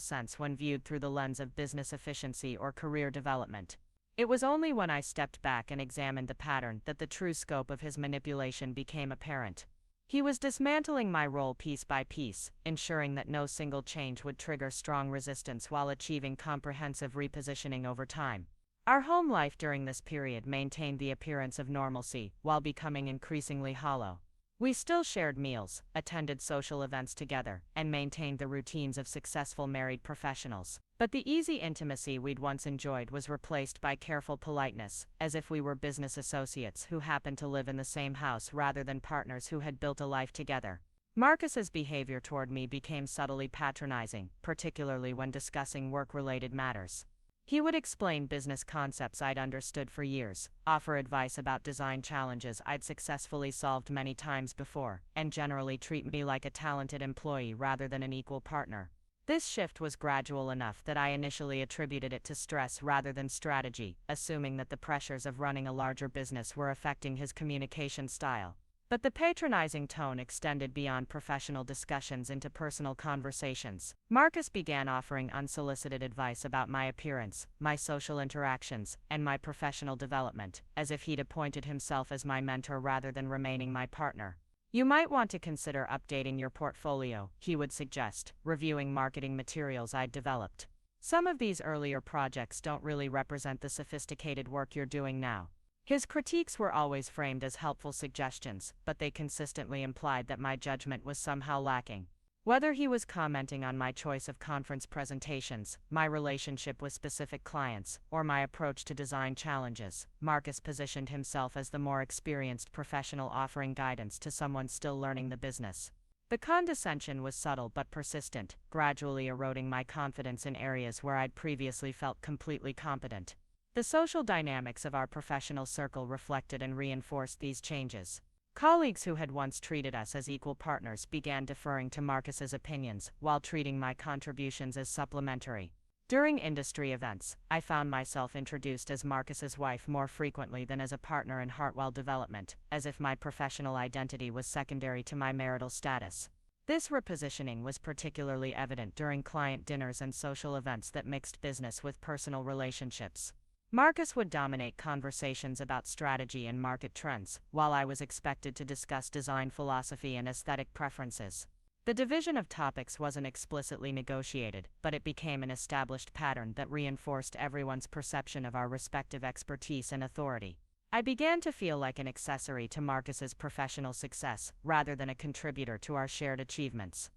sense when viewed through the lens of business efficiency or career development. It was only when I stepped back and examined the pattern that the true scope of his manipulation became apparent. He was dismantling my role piece by piece, ensuring that no single change would trigger strong resistance while achieving comprehensive repositioning over time. Our home life during this period maintained the appearance of normalcy, while becoming increasingly hollow. We still shared meals, attended social events together, and maintained the routines of successful married professionals. But the easy intimacy we'd once enjoyed was replaced by careful politeness, as if we were business associates who happened to live in the same house rather than partners who had built a life together. Marcus's behavior toward me became subtly patronizing, particularly when discussing work-related matters. He would explain business concepts I'd understood for years, offer advice about design challenges I'd successfully solved many times before, and generally treat me like a talented employee rather than an equal partner. This shift was gradual enough that I initially attributed it to stress rather than strategy, assuming that the pressures of running a larger business were affecting his communication style. But the patronizing tone extended beyond professional discussions into personal conversations. Marcus began offering unsolicited advice about my appearance, my social interactions, and my professional development, as if he'd appointed himself as my mentor rather than remaining my partner. "You might want to consider updating your portfolio," he would suggest, reviewing marketing materials I'd developed. "Some of these earlier projects don't really represent the sophisticated work you're doing now." His critiques were always framed as helpful suggestions, but they consistently implied that my judgment was somehow lacking. Whether he was commenting on my choice of conference presentations, my relationship with specific clients, or my approach to design challenges, Marcus positioned himself as the more experienced professional offering guidance to someone still learning the business. The condescension was subtle but persistent, gradually eroding my confidence in areas where I'd previously felt completely competent. The social dynamics of our professional circle reflected and reinforced these changes. Colleagues who had once treated us as equal partners began deferring to Marcus's opinions while treating my contributions as supplementary. During industry events, I found myself introduced as Marcus's wife more frequently than as a partner in Hartwell Development, as if my professional identity was secondary to my marital status. This repositioning was particularly evident during client dinners and social events that mixed business with personal relationships. Marcus would dominate conversations about strategy and market trends, while I was expected to discuss design philosophy and aesthetic preferences. The division of topics wasn't explicitly negotiated, but it became an established pattern that reinforced everyone's perception of our respective expertise and authority. I began to feel like an accessory to Marcus's professional success, rather than a contributor to our shared achievements.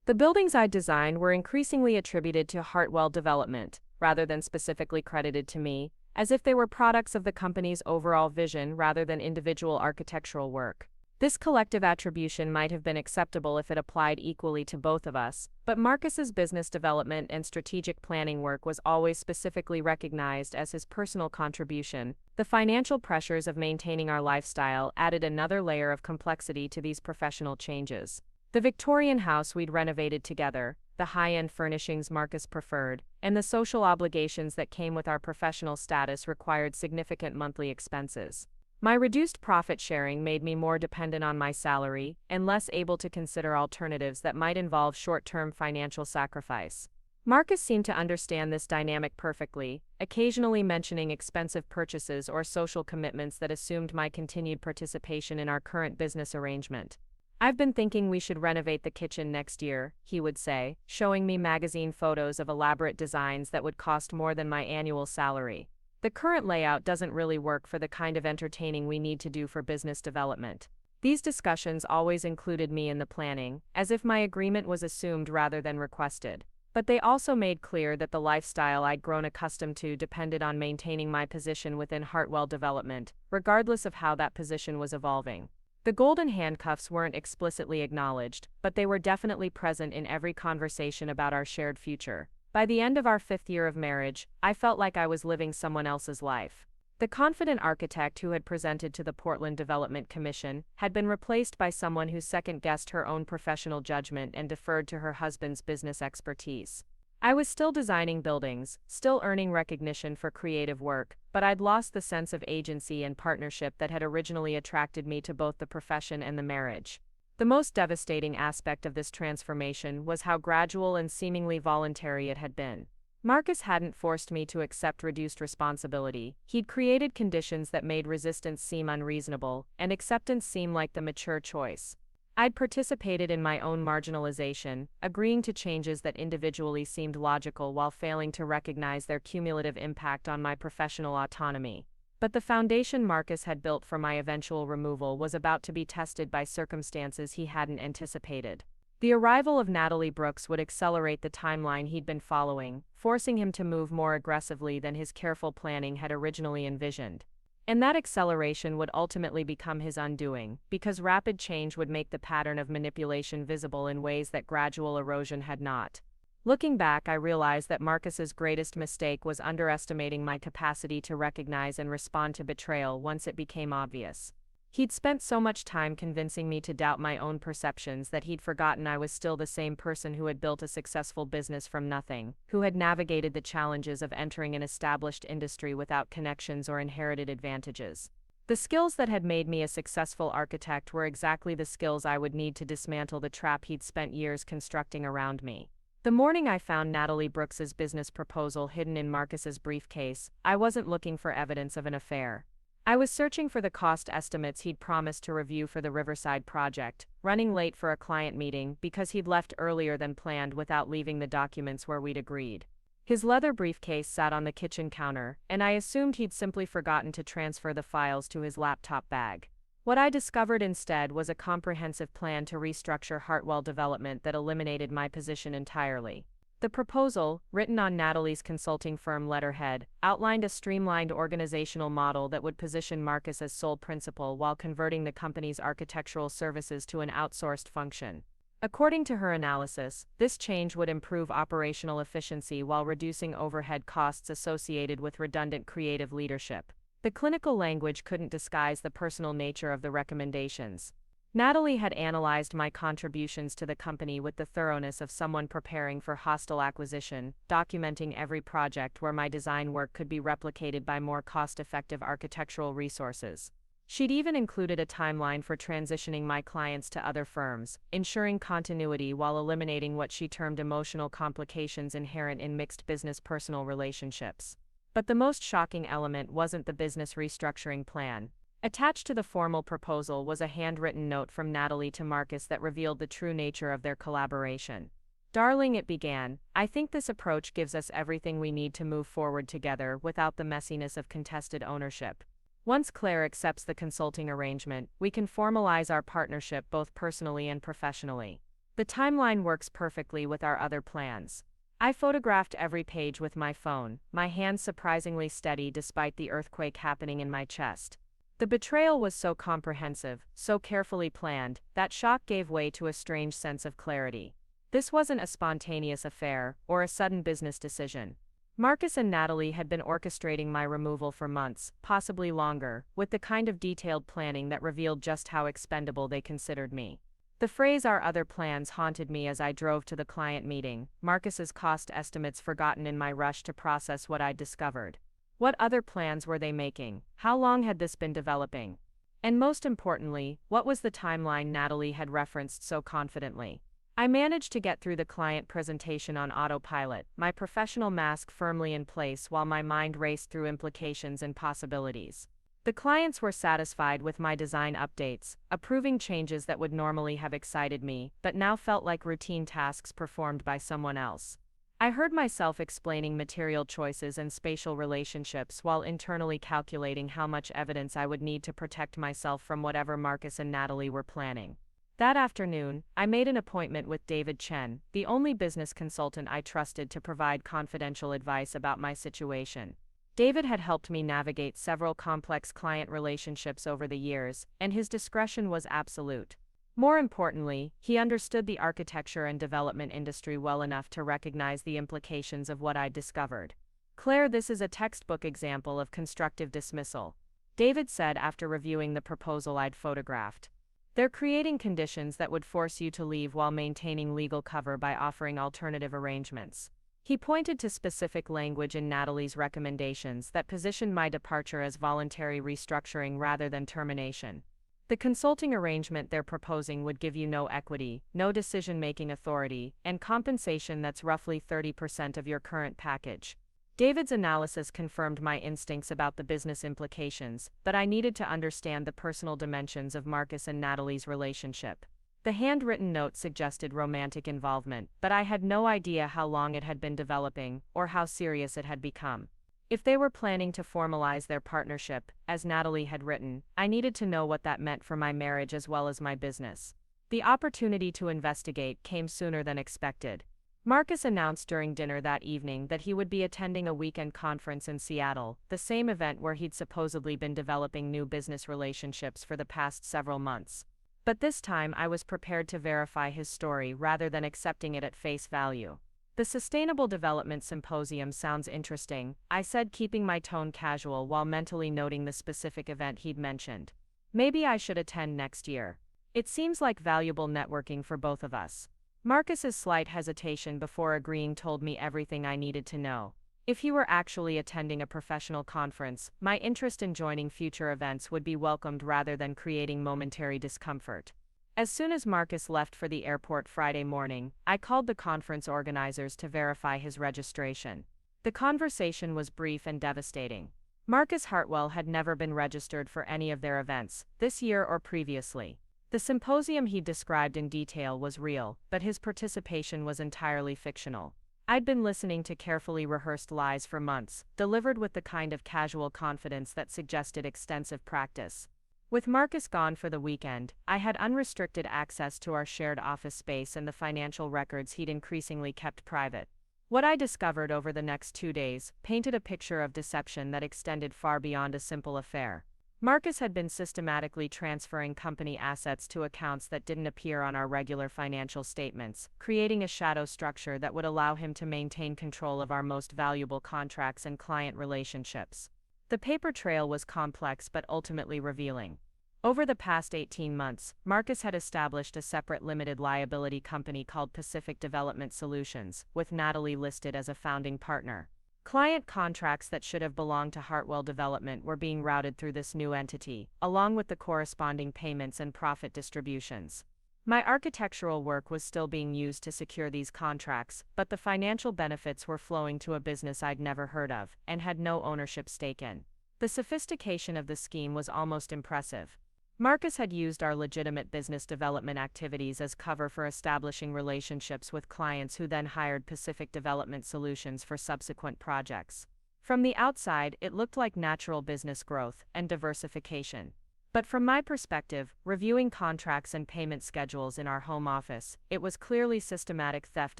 The buildings I designed were increasingly attributed to Hartwell Development, rather than specifically credited to me, as if they were products of the company's overall vision rather than individual architectural work. This collective attribution might have been acceptable if it applied equally to both of us, but Marcus's business development and strategic planning work was always specifically recognized as his personal contribution. The financial pressures of maintaining our lifestyle added another layer of complexity to these professional changes. The Victorian house we'd renovated together, the high-end furnishings Marcus preferred, and the social obligations that came with our professional status required significant monthly expenses. My reduced profit sharing made me more dependent on my salary and less able to consider alternatives that might involve short-term financial sacrifice. Marcus seemed to understand this dynamic perfectly, occasionally mentioning expensive purchases or social commitments that assumed my continued participation in our current business arrangement. "I've been thinking we should renovate the kitchen next year," he would say, showing me magazine photos of elaborate designs that would cost more than my annual salary. "The current layout doesn't really work for the kind of entertaining we need to do for business development." These discussions always included me in the planning, as if my agreement was assumed rather than requested. But they also made clear that the lifestyle I'd grown accustomed to depended on maintaining my position within Hartwell Development, regardless of how that position was evolving. The golden handcuffs weren't explicitly acknowledged, but they were definitely present in every conversation about our shared future. By the end of our 5th year of marriage, I felt like I was living someone else's life. The confident architect who had presented to the Portland Development Commission had been replaced by someone who second-guessed her own professional judgment and deferred to her husband's business expertise. I was still designing buildings, still earning recognition for creative work, but I'd lost the sense of agency and partnership that had originally attracted me to both the profession and the marriage. The most devastating aspect of this transformation was how gradual and seemingly voluntary it had been. Marcus hadn't forced me to accept reduced responsibility. He'd created conditions that made resistance seem unreasonable, and acceptance seem like the mature choice. I'd participated in my own marginalization, agreeing to changes that individually seemed logical while failing to recognize their cumulative impact on my professional autonomy. But the foundation Marcus had built for my eventual removal was about to be tested by circumstances he hadn't anticipated. The arrival of Natalie Brooks would accelerate the timeline he'd been following, forcing him to move more aggressively than his careful planning had originally envisioned. And that acceleration would ultimately become his undoing, because rapid change would make the pattern of manipulation visible in ways that gradual erosion had not. Looking back, I realized that Marcus's greatest mistake was underestimating my capacity to recognize and respond to betrayal once it became obvious. He'd spent so much time convincing me to doubt my own perceptions that he'd forgotten I was still the same person who had built a successful business from nothing, who had navigated the challenges of entering an established industry without connections or inherited advantages. The skills that had made me a successful architect were exactly the skills I would need to dismantle the trap he'd spent years constructing around me. The morning I found Natalie Brooks's business proposal hidden in Marcus's briefcase, I wasn't looking for evidence of an affair. I was searching for the cost estimates he'd promised to review for the Riverside project, running late for a client meeting because he'd left earlier than planned without leaving the documents where we'd agreed. His leather briefcase sat on the kitchen counter, and I assumed he'd simply forgotten to transfer the files to his laptop bag. What I discovered instead was a comprehensive plan to restructure Hartwell Development that eliminated my position entirely. The proposal, written on Natalie's consulting firm letterhead, outlined a streamlined organizational model that would position Marcus as sole principal while converting the company's architectural services to an outsourced function. According to her analysis, this change would improve operational efficiency while reducing overhead costs associated with redundant creative leadership. The clinical language couldn't disguise the personal nature of the recommendations. Natalie had analyzed my contributions to the company with the thoroughness of someone preparing for hostile acquisition, documenting every project where my design work could be replicated by more cost-effective architectural resources. She'd even included a timeline for transitioning my clients to other firms, ensuring continuity while eliminating what she termed emotional complications inherent in mixed business-personal relationships. But the most shocking element wasn't the business restructuring plan. Attached to the formal proposal was a handwritten note from Natalie to Marcus that revealed the true nature of their collaboration. "Darling," it began, "I think this approach gives us everything we need to move forward together without the messiness of contested ownership. Once Claire accepts the consulting arrangement, we can formalize our partnership both personally and professionally. The timeline works perfectly with our other plans." I photographed every page with my phone, my hands surprisingly steady despite the earthquake happening in my chest. The betrayal was so comprehensive, so carefully planned, that shock gave way to a strange sense of clarity. This wasn't a spontaneous affair, or a sudden business decision. Marcus and Natalie had been orchestrating my removal for months, possibly longer, with the kind of detailed planning that revealed just how expendable they considered me. The phrase "our other plans" haunted me as I drove to the client meeting, Marcus's cost estimates forgotten in my rush to process what I'd discovered. What other plans were they making? How long had this been developing? And most importantly, what was the timeline Natalie had referenced so confidently? I managed to get through the client presentation on autopilot, my professional mask firmly in place while my mind raced through implications and possibilities. The clients were satisfied with my design updates, approving changes that would normally have excited me, but now felt like routine tasks performed by someone else. I heard myself explaining material choices and spatial relationships while internally calculating how much evidence I would need to protect myself from whatever Marcus and Natalie were planning. That afternoon, I made an appointment with David Chen, the only business consultant I trusted to provide confidential advice about my situation. David had helped me navigate several complex client relationships over the years, and his discretion was absolute. More importantly, he understood the architecture and development industry well enough to recognize the implications of what I'd discovered. "Claire, this is a textbook example of constructive dismissal," David said after reviewing the proposal I'd photographed. "They're creating conditions that would force you to leave while maintaining legal cover by offering alternative arrangements." He pointed to specific language in Natalie's recommendations that positioned my departure as voluntary restructuring rather than termination. "The consulting arrangement they're proposing would give you no equity, no decision-making authority, and compensation that's roughly 30% of your current package." David's analysis confirmed my instincts about the business implications, but I needed to understand the personal dimensions of Marcus and Natalie's relationship. The handwritten note suggested romantic involvement, but I had no idea how long it had been developing, or how serious it had become. If they were planning to formalize their partnership, as Natalie had written, I needed to know what that meant for my marriage as well as my business. The opportunity to investigate came sooner than expected. Marcus announced during dinner that evening that he would be attending a weekend conference in Seattle, the same event where he'd supposedly been developing new business relationships for the past several months. But this time I was prepared to verify his story rather than accepting it at face value. "The Sustainable Development Symposium sounds interesting," I said, keeping my tone casual while mentally noting the specific event he'd mentioned. "Maybe I should attend next year. It seems like valuable networking for both of us." Marcus's slight hesitation before agreeing told me everything I needed to know. If he were actually attending a professional conference, my interest in joining future events would be welcomed rather than creating momentary discomfort. As soon as Marcus left for the airport Friday morning, I called the conference organizers to verify his registration. The conversation was brief and devastating. Marcus Hartwell had never been registered for any of their events, this year or previously. The symposium he described in detail was real, but his participation was entirely fictional. I'd been listening to carefully rehearsed lies for months, delivered with the kind of casual confidence that suggested extensive practice. With Marcus gone for the weekend, I had unrestricted access to our shared office space and the financial records he'd increasingly kept private. What I discovered over the next 2 days painted a picture of deception that extended far beyond a simple affair. Marcus had been systematically transferring company assets to accounts that didn't appear on our regular financial statements, creating a shadow structure that would allow him to maintain control of our most valuable contracts and client relationships. The paper trail was complex but ultimately revealing. Over the past 18 months, Marcus had established a separate limited liability company called Pacific Development Solutions, with Natalie listed as a founding partner. Client contracts that should have belonged to Hartwell Development were being routed through this new entity, along with the corresponding payments and profit distributions. My architectural work was still being used to secure these contracts, but the financial benefits were flowing to a business I'd never heard of, and had no ownership stake in. The sophistication of the scheme was almost impressive. Marcus had used our legitimate business development activities as cover for establishing relationships with clients who then hired Pacific Development Solutions for subsequent projects. From the outside, it looked like natural business growth and diversification. But from my perspective, reviewing contracts and payment schedules in our home office, it was clearly systematic theft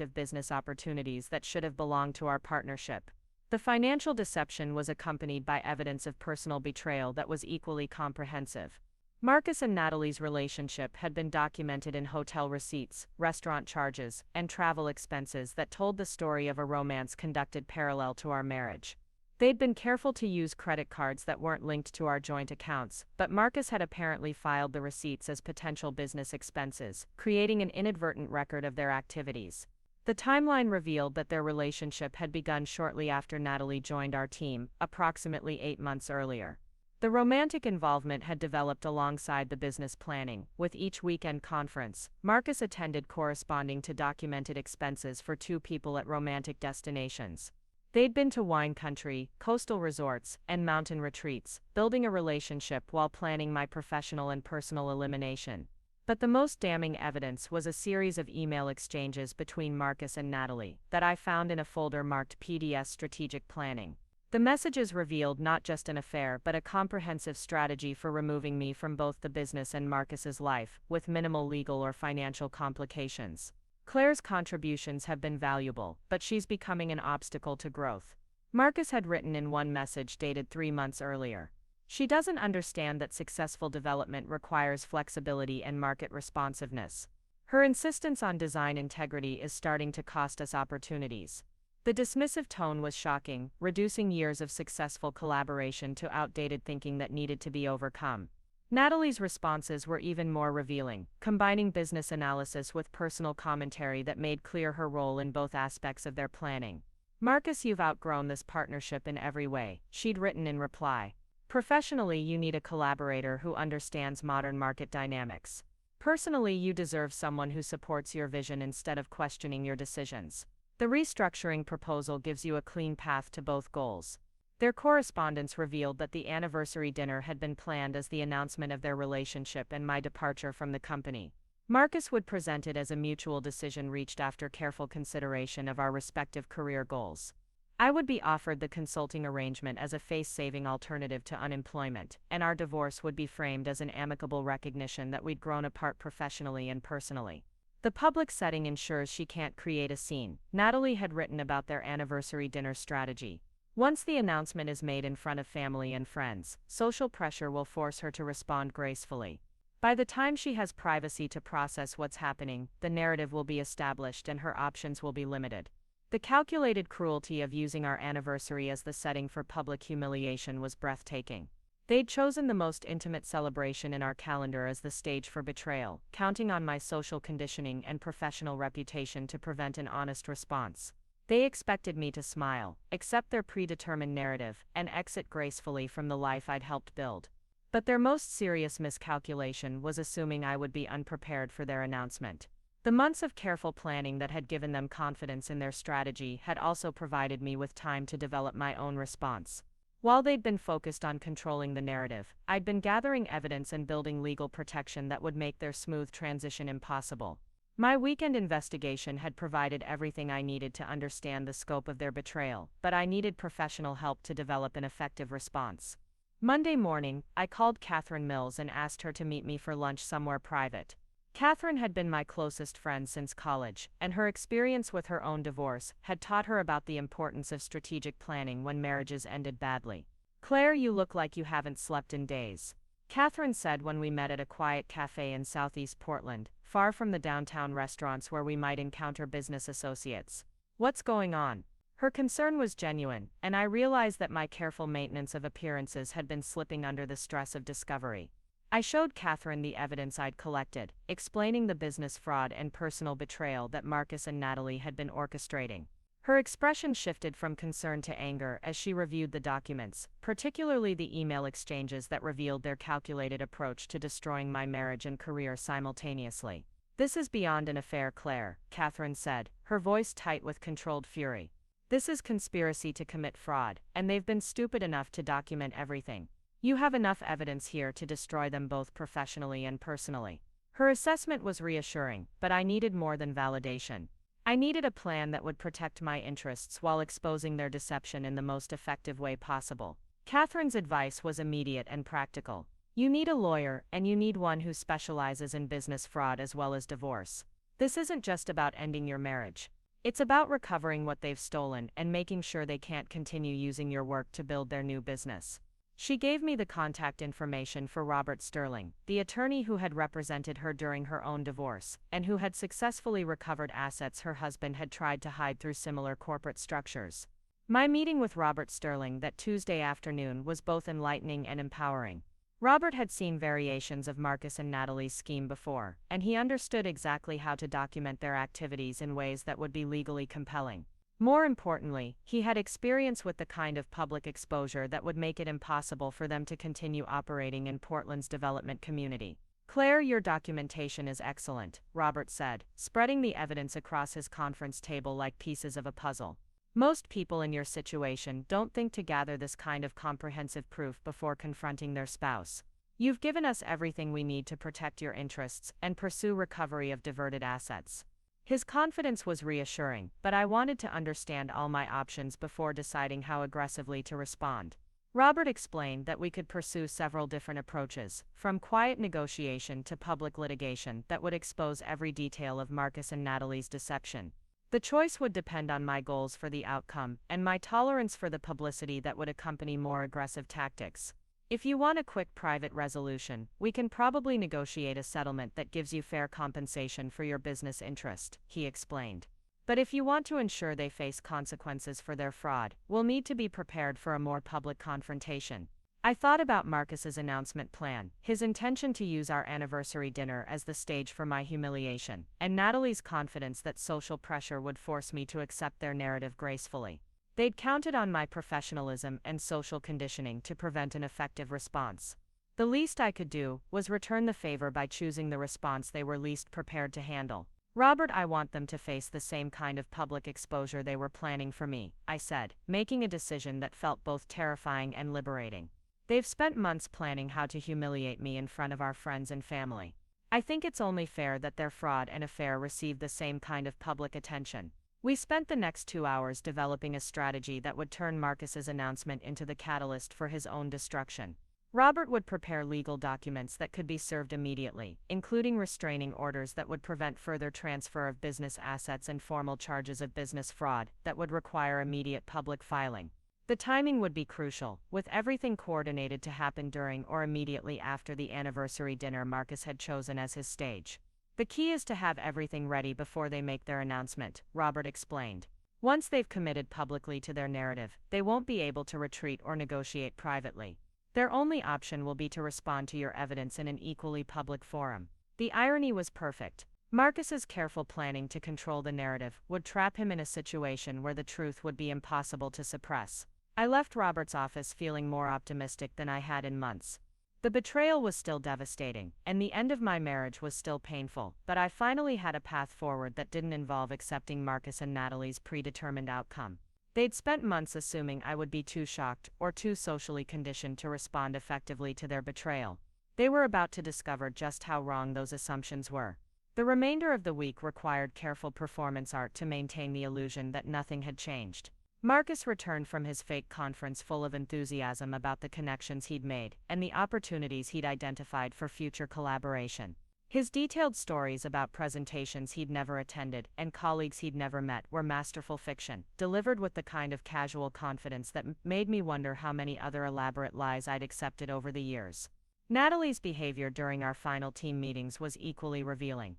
of business opportunities that should have belonged to our partnership. The financial deception was accompanied by evidence of personal betrayal that was equally comprehensive. Marcus and Natalie's relationship had been documented in hotel receipts, restaurant charges, and travel expenses that told the story of a romance conducted parallel to our marriage. They'd been careful to use credit cards that weren't linked to our joint accounts, but Marcus had apparently filed the receipts as potential business expenses, creating an inadvertent record of their activities. The timeline revealed that their relationship had begun shortly after Natalie joined our team, approximately 8 months earlier. The romantic involvement had developed alongside the business planning. With each weekend conference, Marcus attended corresponding to documented expenses for 2 people at romantic destinations. They'd been to wine country, coastal resorts, and mountain retreats, building a relationship while planning my professional and personal elimination. But the most damning evidence was a series of email exchanges between Marcus and Natalie that I found in a folder marked PDS Strategic Planning. The messages revealed not just an affair but a comprehensive strategy for removing me from both the business and Marcus's life, with minimal legal or financial complications. Claire's contributions have been valuable, but she's becoming an obstacle to growth. Marcus had written in one message dated 3 months earlier. She doesn't understand that successful development requires flexibility and market responsiveness. Her insistence on design integrity is starting to cost us opportunities. The dismissive tone was shocking, reducing years of successful collaboration to outdated thinking that needed to be overcome. Natalie's responses were even more revealing, combining business analysis with personal commentary that made clear her role in both aspects of their planning. "Marcus, you've outgrown this partnership in every way," she'd written in reply. "Professionally, you need a collaborator who understands modern market dynamics. Personally, you deserve someone who supports your vision instead of questioning your decisions. The restructuring proposal gives you a clean path to both goals." Their correspondence revealed that the anniversary dinner had been planned as the announcement of their relationship and my departure from the company. Marcus would present it as a mutual decision reached after careful consideration of our respective career goals. I would be offered the consulting arrangement as a face-saving alternative to unemployment, and our divorce would be framed as an amicable recognition that we'd grown apart professionally and personally. "The public setting ensures she can't create a scene," Natalie had written about their anniversary dinner strategy. "Once the announcement is made in front of family and friends, social pressure will force her to respond gracefully. By the time she has privacy to process what's happening, the narrative will be established and her options will be limited." The calculated cruelty of using our anniversary as the setting for public humiliation was breathtaking. They'd chosen the most intimate celebration in our calendar as the stage for betrayal, counting on my social conditioning and professional reputation to prevent an honest response. They expected me to smile, accept their predetermined narrative, and exit gracefully from the life I'd helped build. But their most serious miscalculation was assuming I would be unprepared for their announcement. The months of careful planning that had given them confidence in their strategy had also provided me with time to develop my own response. While they'd been focused on controlling the narrative, I'd been gathering evidence and building legal protection that would make their smooth transition impossible. My weekend investigation had provided everything I needed to understand the scope of their betrayal, but I needed professional help to develop an effective response. Monday morning, I called Katherine Mills and asked her to meet me for lunch somewhere private. Katherine had been my closest friend since college, and her experience with her own divorce had taught her about the importance of strategic planning when marriages ended badly. "Claire, you look like you haven't slept in days," Katherine said when we met at a quiet cafe in southeast Portland, far from the downtown restaurants where we might encounter business associates. "What's going on?" Her concern was genuine, and I realized that my careful maintenance of appearances had been slipping under the stress of discovery. I showed Katherine the evidence I'd collected, explaining the business fraud and personal betrayal that Marcus and Natalie had been orchestrating. Her expression shifted from concern to anger as she reviewed the documents, particularly the email exchanges that revealed their calculated approach to destroying my marriage and career simultaneously. "This is beyond an affair, Claire," Katherine said, her voice tight with controlled fury. "This is conspiracy to commit fraud, and they've been stupid enough to document everything. You have enough evidence here to destroy them both professionally and personally." Her assessment was reassuring, but I needed more than validation. I needed a plan that would protect my interests while exposing their deception in the most effective way possible. Katherine's advice was immediate and practical. "You need a lawyer, and you need one who specializes in business fraud as well as divorce. This isn't just about ending your marriage. It's about recovering what they've stolen and making sure they can't continue using your work to build their new business." She gave me the contact information for Robert Sterling, the attorney who had represented her during her own divorce, and who had successfully recovered assets her husband had tried to hide through similar corporate structures. My meeting with Robert Sterling that Tuesday afternoon was both enlightening and empowering. Robert had seen variations of Marcus and Natalie's scheme before, and he understood exactly how to document their activities in ways that would be legally compelling. More importantly, he had experience with the kind of public exposure that would make it impossible for them to continue operating in Portland's development community. "Claire, your documentation is excellent," Robert said, spreading the evidence across his conference table like pieces of a puzzle. "Most people in your situation don't think to gather this kind of comprehensive proof before confronting their spouse. You've given us everything we need to protect your interests and pursue recovery of diverted assets." His confidence was reassuring, but I wanted to understand all my options before deciding how aggressively to respond. Robert explained that we could pursue several different approaches, from quiet negotiation to public litigation that would expose every detail of Marcus and Natalie's deception. The choice would depend on my goals for the outcome and my tolerance for the publicity that would accompany more aggressive tactics. "If you want a quick private resolution, we can probably negotiate a settlement that gives you fair compensation for your business interest," he explained. "But if you want to ensure they face consequences for their fraud, we'll need to be prepared for a more public confrontation." I thought about Marcus's announcement plan, his intention to use our anniversary dinner as the stage for my humiliation, and Natalie's confidence that social pressure would force me to accept their narrative gracefully. They'd counted on my professionalism and social conditioning to prevent an effective response. The least I could do was return the favor by choosing the response they were least prepared to handle. "Robert, I want them to face the same kind of public exposure they were planning for me," I said, making a decision that felt both terrifying and liberating. "They've spent months planning how to humiliate me in front of our friends and family. I think it's only fair that their fraud and affair receive the same kind of public attention." We spent the next 2 hours developing a strategy that would turn Marcus's announcement into the catalyst for his own destruction. Robert would prepare legal documents that could be served immediately, including restraining orders that would prevent further transfer of business assets and formal charges of business fraud that would require immediate public filing. The timing would be crucial, with everything coordinated to happen during or immediately after the anniversary dinner Marcus had chosen as his stage. "The key is to have everything ready before they make their announcement," Robert explained. "Once they've committed publicly to their narrative, they won't be able to retreat or negotiate privately. Their only option will be to respond to your evidence in an equally public forum." The irony was perfect. Marcus's careful planning to control the narrative would trap him in a situation where the truth would be impossible to suppress. I left Robert's office feeling more optimistic than I had in months. The betrayal was still devastating, and the end of my marriage was still painful, but I finally had a path forward that didn't involve accepting Marcus and Natalie's predetermined outcome. They'd spent months assuming I would be too shocked or too socially conditioned to respond effectively to their betrayal. They were about to discover just how wrong those assumptions were. The remainder of the week required careful performance art to maintain the illusion that nothing had changed. Marcus returned from his fake conference full of enthusiasm about the connections he'd made and the opportunities he'd identified for future collaboration. His detailed stories about presentations he'd never attended and colleagues he'd never met were masterful fiction, delivered with the kind of casual confidence that made me wonder how many other elaborate lies I'd accepted over the years. Natalie's behavior during our final team meetings was equally revealing.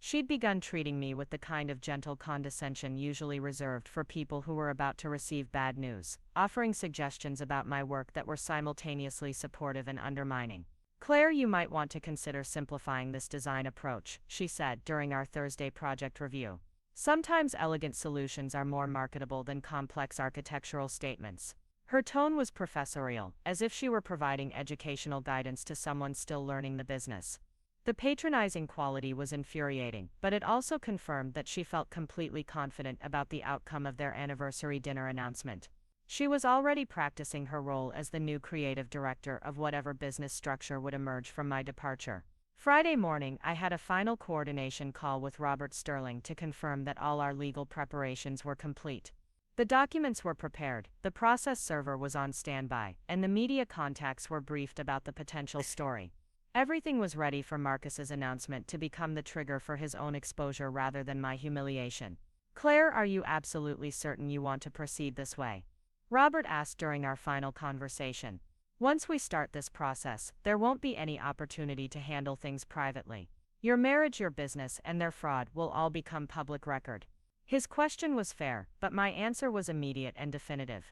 She'd begun treating me with the kind of gentle condescension usually reserved for people who were about to receive bad news, offering suggestions about my work that were simultaneously supportive and undermining. "Claire, you might want to consider simplifying this design approach," she said during our Thursday project review. "Sometimes elegant solutions are more marketable than complex architectural statements." Her tone was professorial, as if she were providing educational guidance to someone still learning the business. The patronizing quality was infuriating, but it also confirmed that she felt completely confident about the outcome of their anniversary dinner announcement. She was already practicing her role as the new creative director of whatever business structure would emerge from my departure. Friday morning, I had a final coordination call with Robert Sterling to confirm that all our legal preparations were complete. The documents were prepared, the process server was on standby, and the media contacts were briefed about the potential story. Everything was ready for Marcus's announcement to become the trigger for his own exposure rather than my humiliation. "Claire, are you absolutely certain you want to proceed this way?" Robert asked during our final conversation. "Once we start this process, there won't be any opportunity to handle things privately. Your marriage, your business, and their fraud will all become public record." His question was fair, but my answer was immediate and definitive.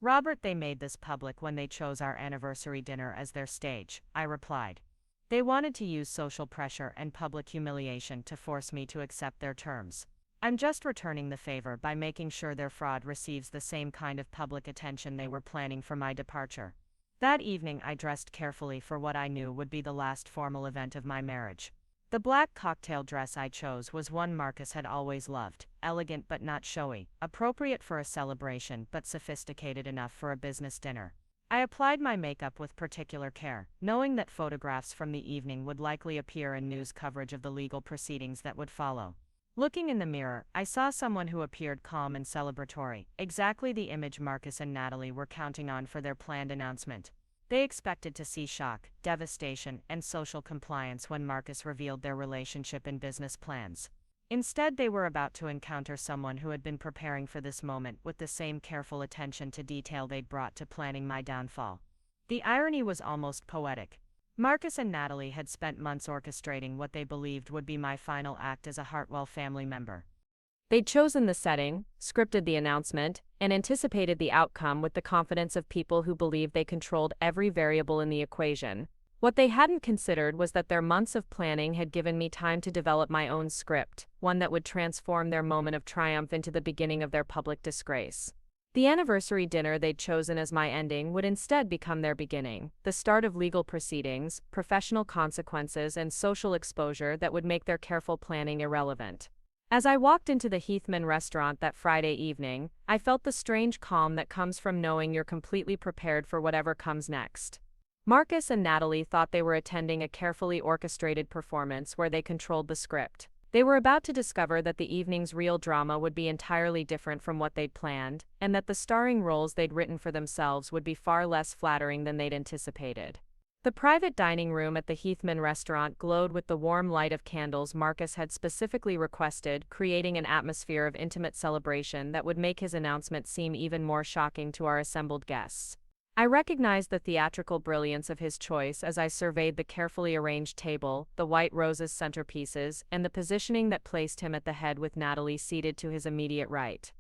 "Robert, they made this public when they chose our anniversary dinner as their stage," I replied. "They wanted to use social pressure and public humiliation to force me to accept their terms. I'm just returning the favor by making sure their fraud receives the same kind of public attention they were planning for my departure." That evening I dressed carefully for what I knew would be the last formal event of my marriage. The black cocktail dress I chose was one Marcus had always loved, elegant but not showy, appropriate for a celebration but sophisticated enough for a business dinner. I applied my makeup with particular care, knowing that photographs from the evening would likely appear in news coverage of the legal proceedings that would follow. Looking in the mirror, I saw someone who appeared calm and celebratory, exactly the image Marcus and Natalie were counting on for their planned announcement. They expected to see shock, devastation, and social compliance when Marcus revealed their relationship and business plans. Instead, they were about to encounter someone who had been preparing for this moment with the same careful attention to detail they'd brought to planning my downfall. The irony was almost poetic. Marcus and Natalie had spent months orchestrating what they believed would be my final act as a Hartwell family member. They'd chosen the setting, scripted the announcement, and anticipated the outcome with the confidence of people who believed they controlled every variable in the equation. What they hadn't considered was that their months of planning had given me time to develop my own script, one that would transform their moment of triumph into the beginning of their public disgrace. The anniversary dinner they'd chosen as my ending would instead become their beginning, the start of legal proceedings, professional consequences, and social exposure that would make their careful planning irrelevant. As I walked into the Heathman restaurant that Friday evening, I felt the strange calm that comes from knowing you're completely prepared for whatever comes next. Marcus and Natalie thought they were attending a carefully orchestrated performance where they controlled the script. They were about to discover that the evening's real drama would be entirely different from what they'd planned, and that the starring roles they'd written for themselves would be far less flattering than they'd anticipated. The private dining room at the Heathman restaurant glowed with the warm light of candles Marcus had specifically requested, creating an atmosphere of intimate celebration that would make his announcement seem even more shocking to our assembled guests. I recognized the theatrical brilliance of his choice as I surveyed the carefully arranged table, the white roses centerpieces, and the positioning that placed him at the head with Natalie seated to his immediate right.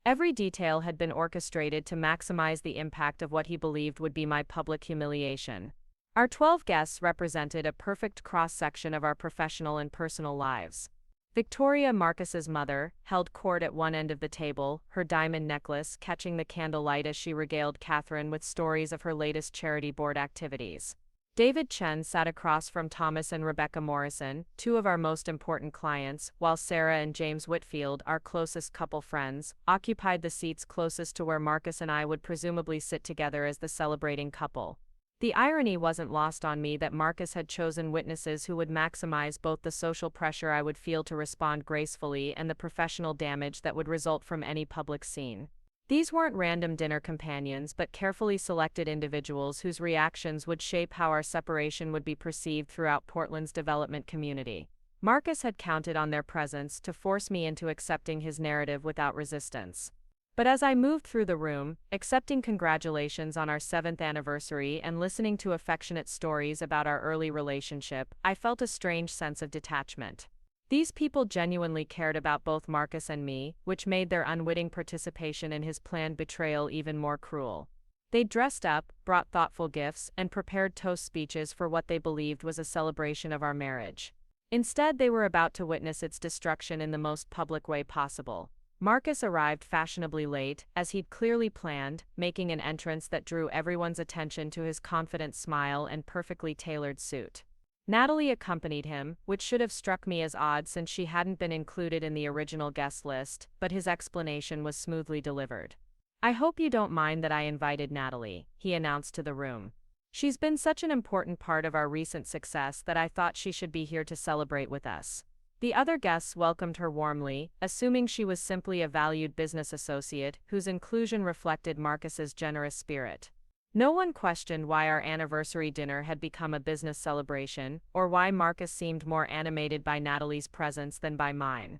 Every detail had been orchestrated to maximize the impact of what he believed would be my public humiliation. Our 12 guests represented a perfect cross-section of our professional and personal lives. Victoria, Marcus's mother, held court at one end of the table, her diamond necklace catching the candlelight as she regaled Katherine with stories of her latest charity board activities. David Chen sat across from Thomas and Rebecca Morrison, two of our most important clients, while Sarah and James Whitfield, our closest couple friends, occupied the seats closest to where Marcus and I would presumably sit together as the celebrating couple. The irony wasn't lost on me that Marcus had chosen witnesses who would maximize both the social pressure I would feel to respond gracefully and the professional damage that would result from any public scene. These weren't random dinner companions but carefully selected individuals whose reactions would shape how our separation would be perceived throughout Portland's development community. Marcus had counted on their presence to force me into accepting his narrative without resistance. But as I moved through the room, accepting congratulations on our 7th anniversary and listening to affectionate stories about our early relationship, I felt a strange sense of detachment. These people genuinely cared about both Marcus and me, which made their unwitting participation in his planned betrayal even more cruel. They dressed up, brought thoughtful gifts, and prepared toast speeches for what they believed was a celebration of our marriage. Instead, they were about to witness its destruction in the most public way possible. Marcus arrived fashionably late, as he'd clearly planned, making an entrance that drew everyone's attention to his confident smile and perfectly tailored suit. Natalie accompanied him, which should have struck me as odd since she hadn't been included in the original guest list, but his explanation was smoothly delivered. "I hope you don't mind that I invited Natalie," he announced to the room. "She's been such an important part of our recent success that I thought she should be here to celebrate with us." The other guests welcomed her warmly, assuming she was simply a valued business associate whose inclusion reflected Marcus's generous spirit. No one questioned why our anniversary dinner had become a business celebration, or why Marcus seemed more animated by Natalie's presence than by mine.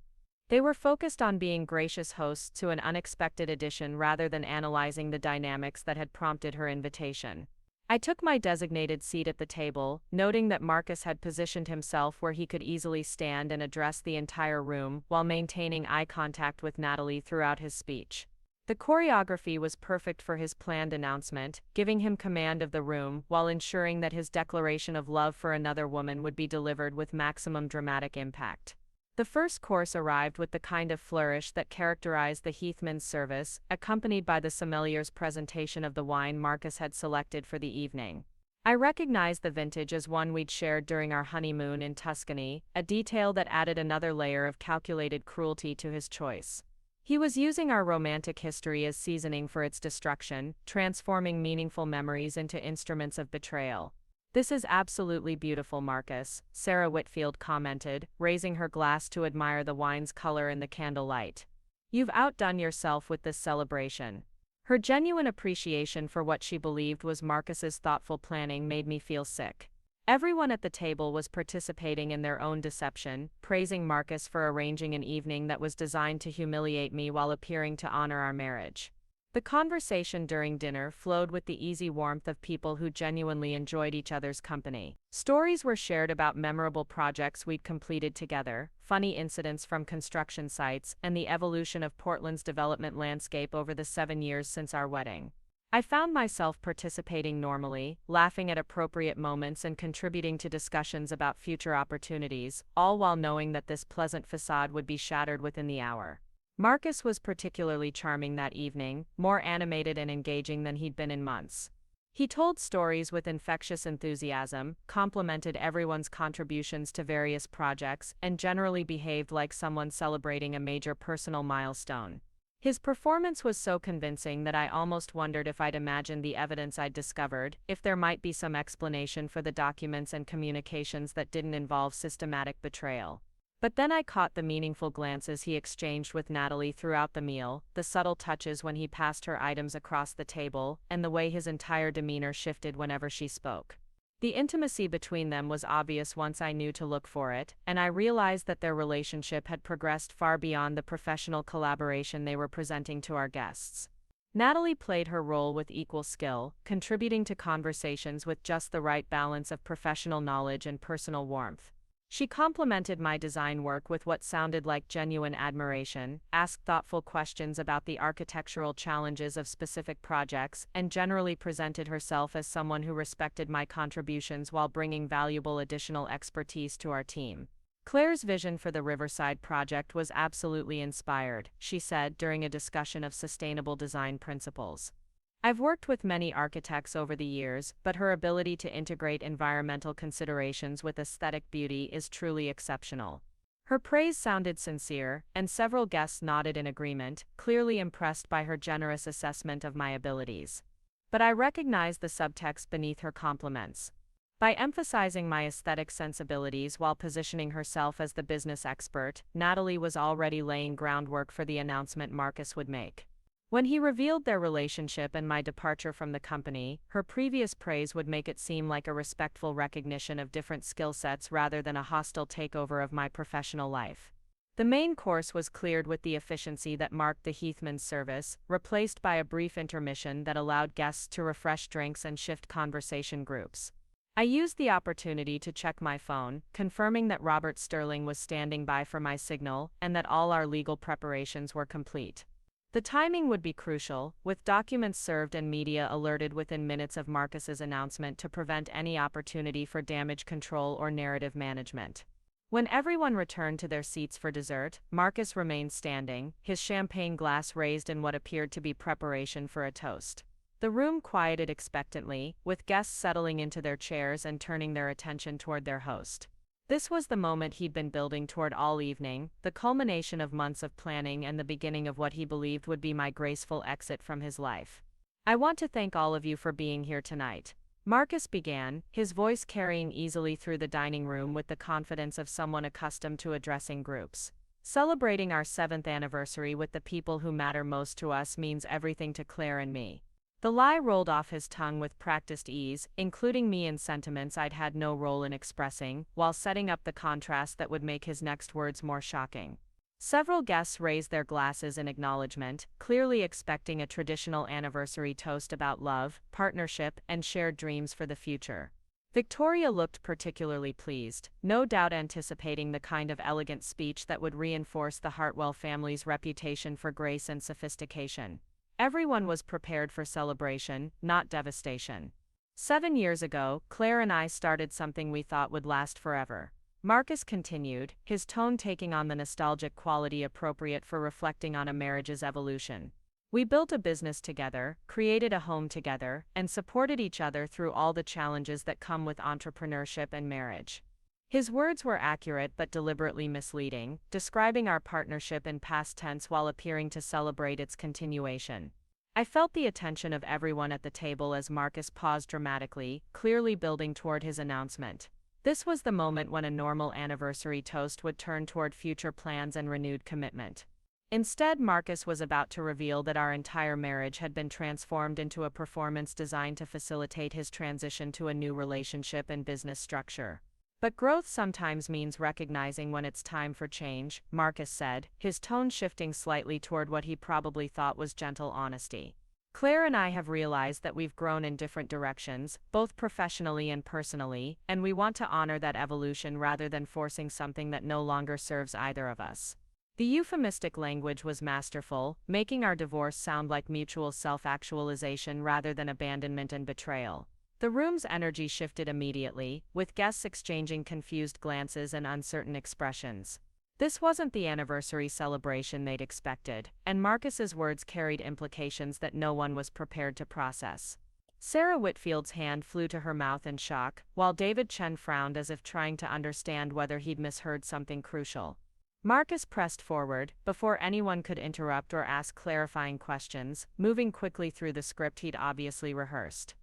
They were focused on being gracious hosts to an unexpected addition rather than analyzing the dynamics that had prompted her invitation. I took my designated seat at the table, noting that Marcus had positioned himself where he could easily stand and address the entire room while maintaining eye contact with Natalie throughout his speech. The choreography was perfect for his planned announcement, giving him command of the room while ensuring that his declaration of love for another woman would be delivered with maximum dramatic impact. The first course arrived with the kind of flourish that characterized the Heathman's service, accompanied by the sommelier's presentation of the wine Marcus had selected for the evening. I recognized the vintage as one we'd shared during our honeymoon in Tuscany, a detail that added another layer of calculated cruelty to his choice. He was using our romantic history as seasoning for its destruction, transforming meaningful memories into instruments of betrayal. "This is absolutely beautiful, Marcus," Sarah Whitfield commented, raising her glass to admire the wine's color in the candlelight. "You've outdone yourself with this celebration." Her genuine appreciation for what she believed was Marcus's thoughtful planning made me feel sick. Everyone at the table was participating in their own deception, praising Marcus for arranging an evening that was designed to humiliate me while appearing to honor our marriage. The conversation during dinner flowed with the easy warmth of people who genuinely enjoyed each other's company. Stories were shared about memorable projects we'd completed together, funny incidents from construction sites, and the evolution of Portland's development landscape over the 7 years since our wedding. I found myself participating normally, laughing at appropriate moments and contributing to discussions about future opportunities, all while knowing that this pleasant facade would be shattered within the hour. Marcus was particularly charming that evening, more animated and engaging than he'd been in months. He told stories with infectious enthusiasm, complimented everyone's contributions to various projects, and generally behaved like someone celebrating a major personal milestone. His performance was so convincing that I almost wondered if I'd imagined the evidence I'd discovered, if there might be some explanation for the documents and communications that didn't involve systematic betrayal. But then I caught the meaningful glances he exchanged with Natalie throughout the meal, the subtle touches when he passed her items across the table, and the way his entire demeanor shifted whenever she spoke. The intimacy between them was obvious once I knew to look for it, and I realized that their relationship had progressed far beyond the professional collaboration they were presenting to our guests. Natalie played her role with equal skill, contributing to conversations with just the right balance of professional knowledge and personal warmth. She complimented my design work with what sounded like genuine admiration, asked thoughtful questions about the architectural challenges of specific projects, and generally presented herself as someone who respected my contributions while bringing valuable additional expertise to our team. "Claire's vision for the Riverside project was absolutely inspired," she said during a discussion of sustainable design principles. "I've worked with many architects over the years, but her ability to integrate environmental considerations with aesthetic beauty is truly exceptional." Her praise sounded sincere, and several guests nodded in agreement, clearly impressed by her generous assessment of my abilities. But I recognized the subtext beneath her compliments. By emphasizing my aesthetic sensibilities while positioning herself as the business expert, Natalie was already laying groundwork for the announcement Marcus would make. When he revealed their relationship and my departure from the company, her previous praise would make it seem like a respectful recognition of different skill sets rather than a hostile takeover of my professional life. The main course was cleared with the efficiency that marked the Heathman's service, replaced by a brief intermission that allowed guests to refresh drinks and shift conversation groups. I used the opportunity to check my phone, confirming that Robert Sterling was standing by for my signal and that all our legal preparations were complete. The timing would be crucial, with documents served and media alerted within minutes of Marcus's announcement to prevent any opportunity for damage control or narrative management. When everyone returned to their seats for dessert, Marcus remained standing, his champagne glass raised in what appeared to be preparation for a toast. The room quieted expectantly, with guests settling into their chairs and turning their attention toward their host. This was the moment he'd been building toward all evening, the culmination of months of planning and the beginning of what he believed would be my graceful exit from his life. I want to thank all of you for being here tonight. Marcus began, his voice carrying easily through the dining room with the confidence of someone accustomed to addressing groups. Celebrating our 7th anniversary with the people who matter most to us means everything to Claire and me. The lie rolled off his tongue with practiced ease, including me in sentiments I'd had no role in expressing, while setting up the contrast that would make his next words more shocking. Several guests raised their glasses in acknowledgement, clearly expecting a traditional anniversary toast about love, partnership, and shared dreams for the future. Victoria looked particularly pleased, no doubt anticipating the kind of elegant speech that would reinforce the Hartwell family's reputation for grace and sophistication. Everyone was prepared for celebration, not devastation. 7 years ago, Claire and I started something we thought would last forever. Marcus continued, his tone taking on the nostalgic quality appropriate for reflecting on a marriage's evolution. We built a business together, created a home together, and supported each other through all the challenges that come with entrepreneurship and marriage. His words were accurate but deliberately misleading, describing our partnership in past tense while appearing to celebrate its continuation. I felt the attention of everyone at the table as Marcus paused dramatically, clearly building toward his announcement. This was the moment when a normal anniversary toast would turn toward future plans and renewed commitment. Instead, Marcus was about to reveal that our entire marriage had been transformed into a performance designed to facilitate his transition to a new relationship and business structure. But growth sometimes means recognizing when it's time for change, Marcus said, his tone shifting slightly toward what he probably thought was gentle honesty. Claire and I have realized that we've grown in different directions, both professionally and personally, and we want to honor that evolution rather than forcing something that no longer serves either of us. The euphemistic language was masterful, making our divorce sound like mutual self-actualization rather than abandonment and betrayal. The room's energy shifted immediately, with guests exchanging confused glances and uncertain expressions. This wasn't the anniversary celebration they'd expected, and Marcus's words carried implications that no one was prepared to process. Sarah Whitfield's hand flew to her mouth in shock, while David Chen frowned as if trying to understand whether he'd misheard something crucial. Marcus pressed forward, before anyone could interrupt or ask clarifying questions, moving quickly through the script he'd obviously rehearsed.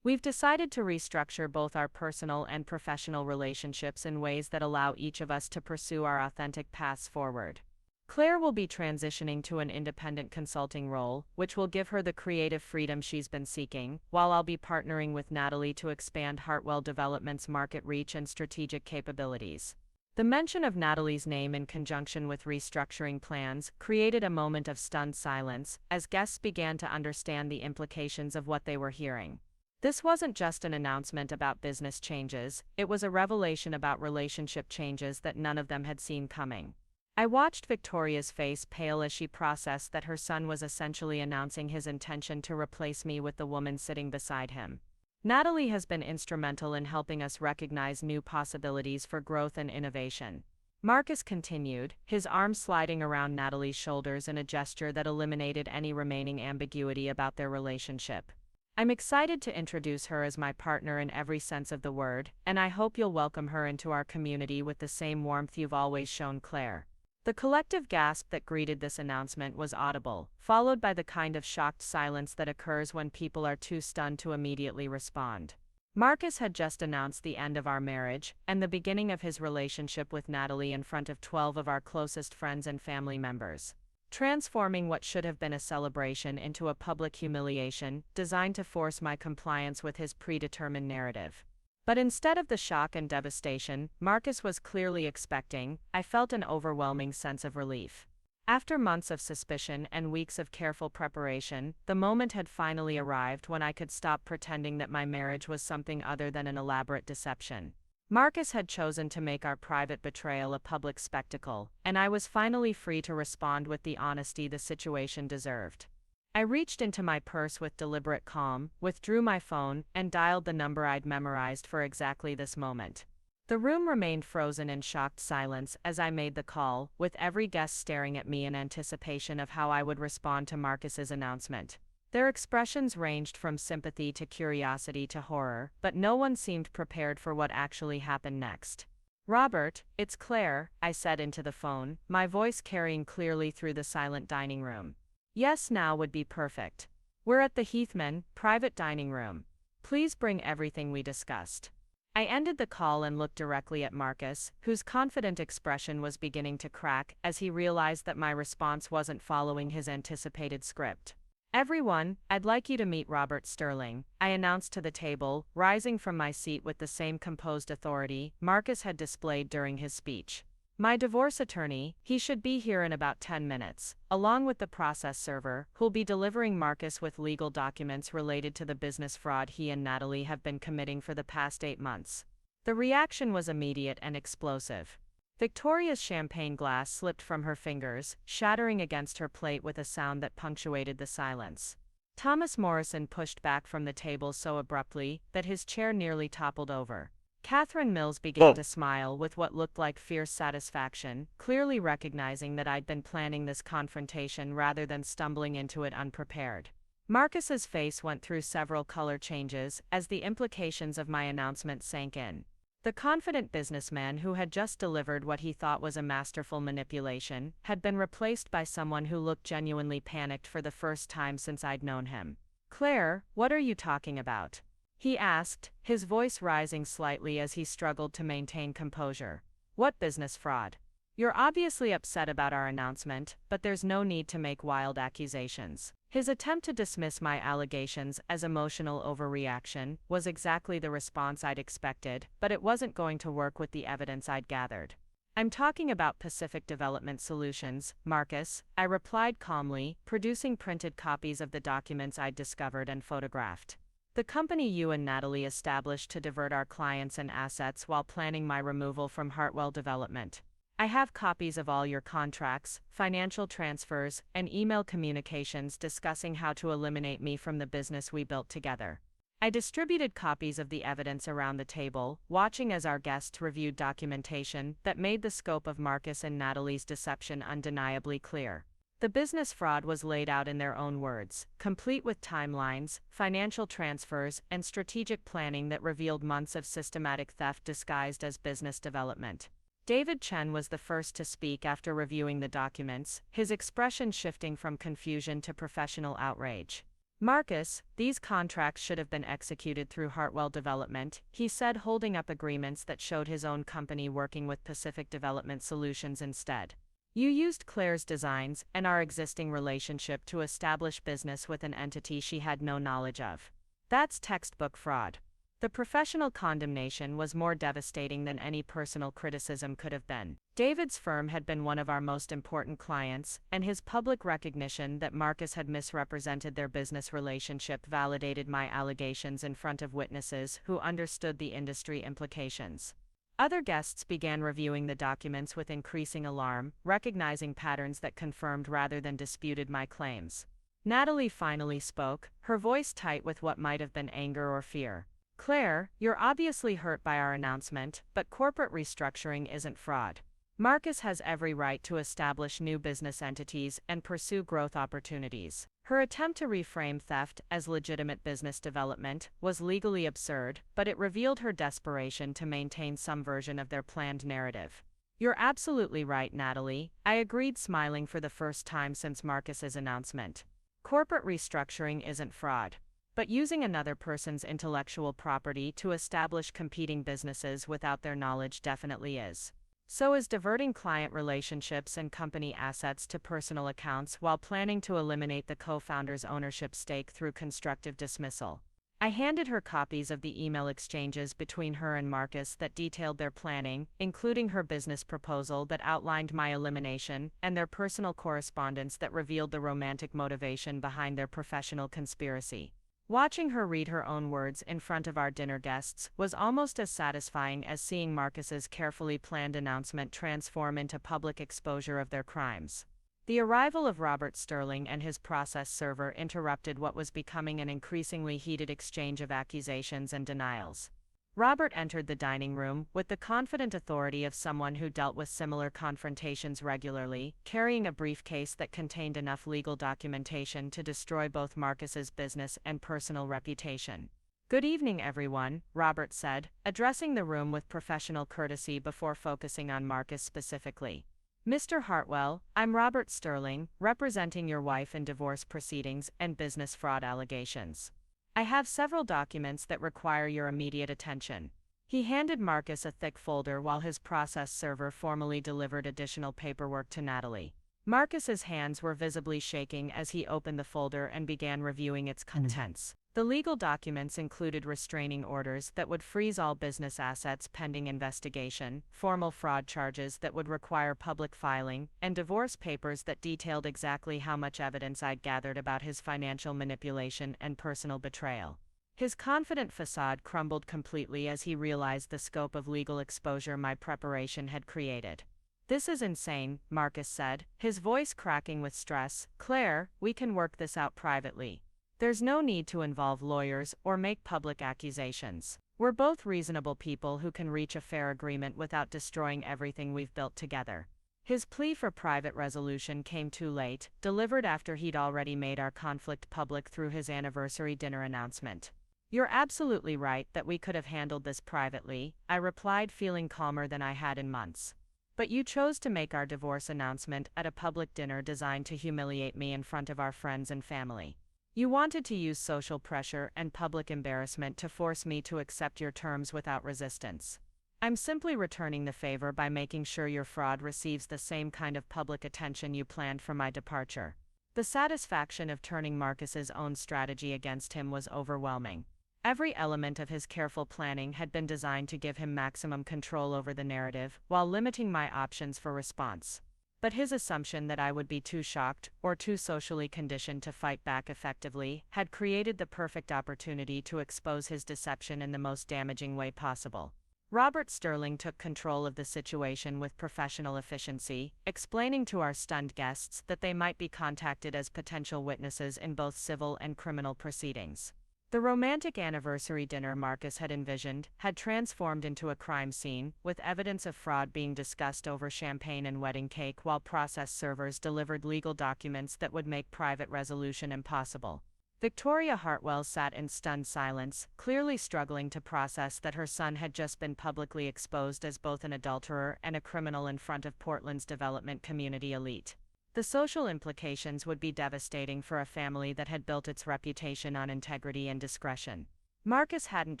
We've decided to restructure both our personal and professional relationships in ways that allow each of us to pursue our authentic paths forward. Claire will be transitioning to an independent consulting role, which will give her the creative freedom she's been seeking, while I'll be partnering with Natalie to expand Hartwell Development's market reach and strategic capabilities. The mention of Natalie's name in conjunction with restructuring plans created a moment of stunned silence, as guests began to understand the implications of what they were hearing. This wasn't just an announcement about business changes, it was a revelation about relationship changes that none of them had seen coming. I watched Victoria's face pale as she processed that her son was essentially announcing his intention to replace me with the woman sitting beside him. Natalie has been instrumental in helping us recognize new possibilities for growth and innovation. Marcus continued, his arm sliding around Natalie's shoulders in a gesture that eliminated any remaining ambiguity about their relationship. I'm excited to introduce her as my partner in every sense of the word, and I hope you'll welcome her into our community with the same warmth you've always shown Claire. The collective gasp that greeted this announcement was audible, followed by the kind of shocked silence that occurs when people are too stunned to immediately respond. Marcus had just announced the end of our marriage, and the beginning of his relationship with Natalie in front of 12 of our closest friends and family members. Transforming what should have been a celebration into a public humiliation, designed to force my compliance with his predetermined narrative. But instead of the shock and devastation Marcus was clearly expecting, I felt an overwhelming sense of relief. After months of suspicion and weeks of careful preparation, the moment had finally arrived when I could stop pretending that my marriage was something other than an elaborate deception. Marcus had chosen to make our private betrayal a public spectacle, and I was finally free to respond with the honesty the situation deserved. I reached into my purse with deliberate calm, withdrew my phone, and dialed the number I'd memorized for exactly this moment. The room remained frozen in shocked silence as I made the call, with every guest staring at me in anticipation of how I would respond to Marcus's announcement. Their expressions ranged from sympathy to curiosity to horror, but no one seemed prepared for what actually happened next. "Robert, it's Claire," I said into the phone, my voice carrying clearly through the silent dining room. "Yes, now would be perfect. We're at the Heathman, private dining room. Please bring everything we discussed." I ended the call and looked directly at Marcus, whose confident expression was beginning to crack as he realized that my response wasn't following his anticipated script. "Everyone, I'd like you to meet Robert Sterling," I announced to the table, rising from my seat with the same composed authority Marcus had displayed during his speech. "My divorce attorney, he should be here in about 10 minutes, along with the process server, who'll be delivering Marcus with legal documents related to the business fraud he and Natalie have been committing for the past 8 months. The reaction was immediate and explosive. Victoria's champagne glass slipped from her fingers, shattering against her plate with a sound that punctuated the silence. Thomas Morrison pushed back from the table so abruptly that his chair nearly toppled over. Katherine Mills began to smile with what looked like fierce satisfaction, clearly recognizing that I'd been planning this confrontation rather than stumbling into it unprepared. Marcus's face went through several color changes as the implications of my announcement sank in. The confident businessman who had just delivered what he thought was a masterful manipulation had been replaced by someone who looked genuinely panicked for the first time since I'd known him. "Claire, what are you talking about?" he asked, his voice rising slightly as he struggled to maintain composure. "What business fraud? You're obviously upset about our announcement, but there's no need to make wild accusations." His attempt to dismiss my allegations as emotional overreaction was exactly the response I'd expected, but it wasn't going to work with the evidence I'd gathered. "I'm talking about Pacific Development Solutions, Marcus," I replied calmly, producing printed copies of the documents I'd discovered and photographed. "The company you and Natalie established to divert our clients and assets while planning my removal from Hartwell Development. I have copies of all your contracts, financial transfers, and email communications discussing how to eliminate me from the business we built together." I distributed copies of the evidence around the table, watching as our guests reviewed documentation that made the scope of Marcus and Natalie's deception undeniably clear. The business fraud was laid out in their own words, complete with timelines, financial transfers, and strategic planning that revealed months of systematic theft disguised as business development. David Chen was the first to speak after reviewing the documents, his expression shifting from confusion to professional outrage. "Marcus, these contracts should have been executed through Hartwell Development," he said, holding up agreements that showed his own company working with Pacific Development Solutions instead. "You used Claire's designs and our existing relationship to establish business with an entity she had no knowledge of. That's textbook fraud." The professional condemnation was more devastating than any personal criticism could have been. David's firm had been one of our most important clients, and his public recognition that Marcus had misrepresented their business relationship validated my allegations in front of witnesses who understood the industry implications. Other guests began reviewing the documents with increasing alarm, recognizing patterns that confirmed rather than disputed my claims. Natalie finally spoke, her voice tight with what might have been anger or fear. "Claire, you're obviously hurt by our announcement, but corporate restructuring isn't fraud. Marcus has every right to establish new business entities and pursue growth opportunities." Her attempt to reframe theft as legitimate business development was legally absurd, but it revealed her desperation to maintain some version of their planned narrative. "You're absolutely right, Natalie," I agreed, smiling for the first time since Marcus's announcement. "Corporate restructuring isn't fraud. But using another person's intellectual property to establish competing businesses without their knowledge definitely is. So is diverting client relationships and company assets to personal accounts while planning to eliminate the co-founder's ownership stake through constructive dismissal." I handed her copies of the email exchanges between her and Marcus that detailed their planning, including her business proposal that outlined my elimination, and their personal correspondence that revealed the romantic motivation behind their professional conspiracy. Watching her read her own words in front of our dinner guests was almost as satisfying as seeing Marcus's carefully planned announcement transform into public exposure of their crimes. The arrival of Robert Sterling and his process server interrupted what was becoming an increasingly heated exchange of accusations and denials. Robert entered the dining room with the confident authority of someone who dealt with similar confrontations regularly, carrying a briefcase that contained enough legal documentation to destroy both Marcus's business and personal reputation. "Good evening, everyone," Robert said, addressing the room with professional courtesy before focusing on Marcus specifically. "Mr. Hartwell, I'm Robert Sterling, representing your wife in divorce proceedings and business fraud allegations. I have several documents that require your immediate attention." He handed Marcus a thick folder while his process server formally delivered additional paperwork to Natalie. Marcus's hands were visibly shaking as he opened the folder and began reviewing its contents. The legal documents included restraining orders that would freeze all business assets pending investigation, formal fraud charges that would require public filing, and divorce papers that detailed exactly how much evidence I'd gathered about his financial manipulation and personal betrayal. His confident facade crumbled completely as he realized the scope of legal exposure my preparation had created. "This is insane," Marcus said, his voice cracking with stress. "Claire, we can work this out privately. There's no need to involve lawyers or make public accusations. We're both reasonable people who can reach a fair agreement without destroying everything we've built together." His plea for private resolution came too late, delivered after he'd already made our conflict public through his anniversary dinner announcement. "You're absolutely right that we could have handled this privately," I replied, feeling calmer than I had in months. "But you chose to make our divorce announcement at a public dinner designed to humiliate me in front of our friends and family. You wanted to use social pressure and public embarrassment to force me to accept your terms without resistance. I'm simply returning the favor by making sure your fraud receives the same kind of public attention you planned for my departure." The satisfaction of turning Marcus's own strategy against him was overwhelming. Every element of his careful planning had been designed to give him maximum control over the narrative, while limiting my options for response. But his assumption that I would be too shocked, or too socially conditioned to fight back effectively, had created the perfect opportunity to expose his deception in the most damaging way possible. Robert Sterling took control of the situation with professional efficiency, explaining to our stunned guests that they might be contacted as potential witnesses in both civil and criminal proceedings. The romantic anniversary dinner Marcus had envisioned had transformed into a crime scene, with evidence of fraud being discussed over champagne and wedding cake while process servers delivered legal documents that would make private resolution impossible. Victoria Hartwell sat in stunned silence, clearly struggling to process that her son had just been publicly exposed as both an adulterer and a criminal in front of Portland's development community elite. The social implications would be devastating for a family that had built its reputation on integrity and discretion. Marcus hadn't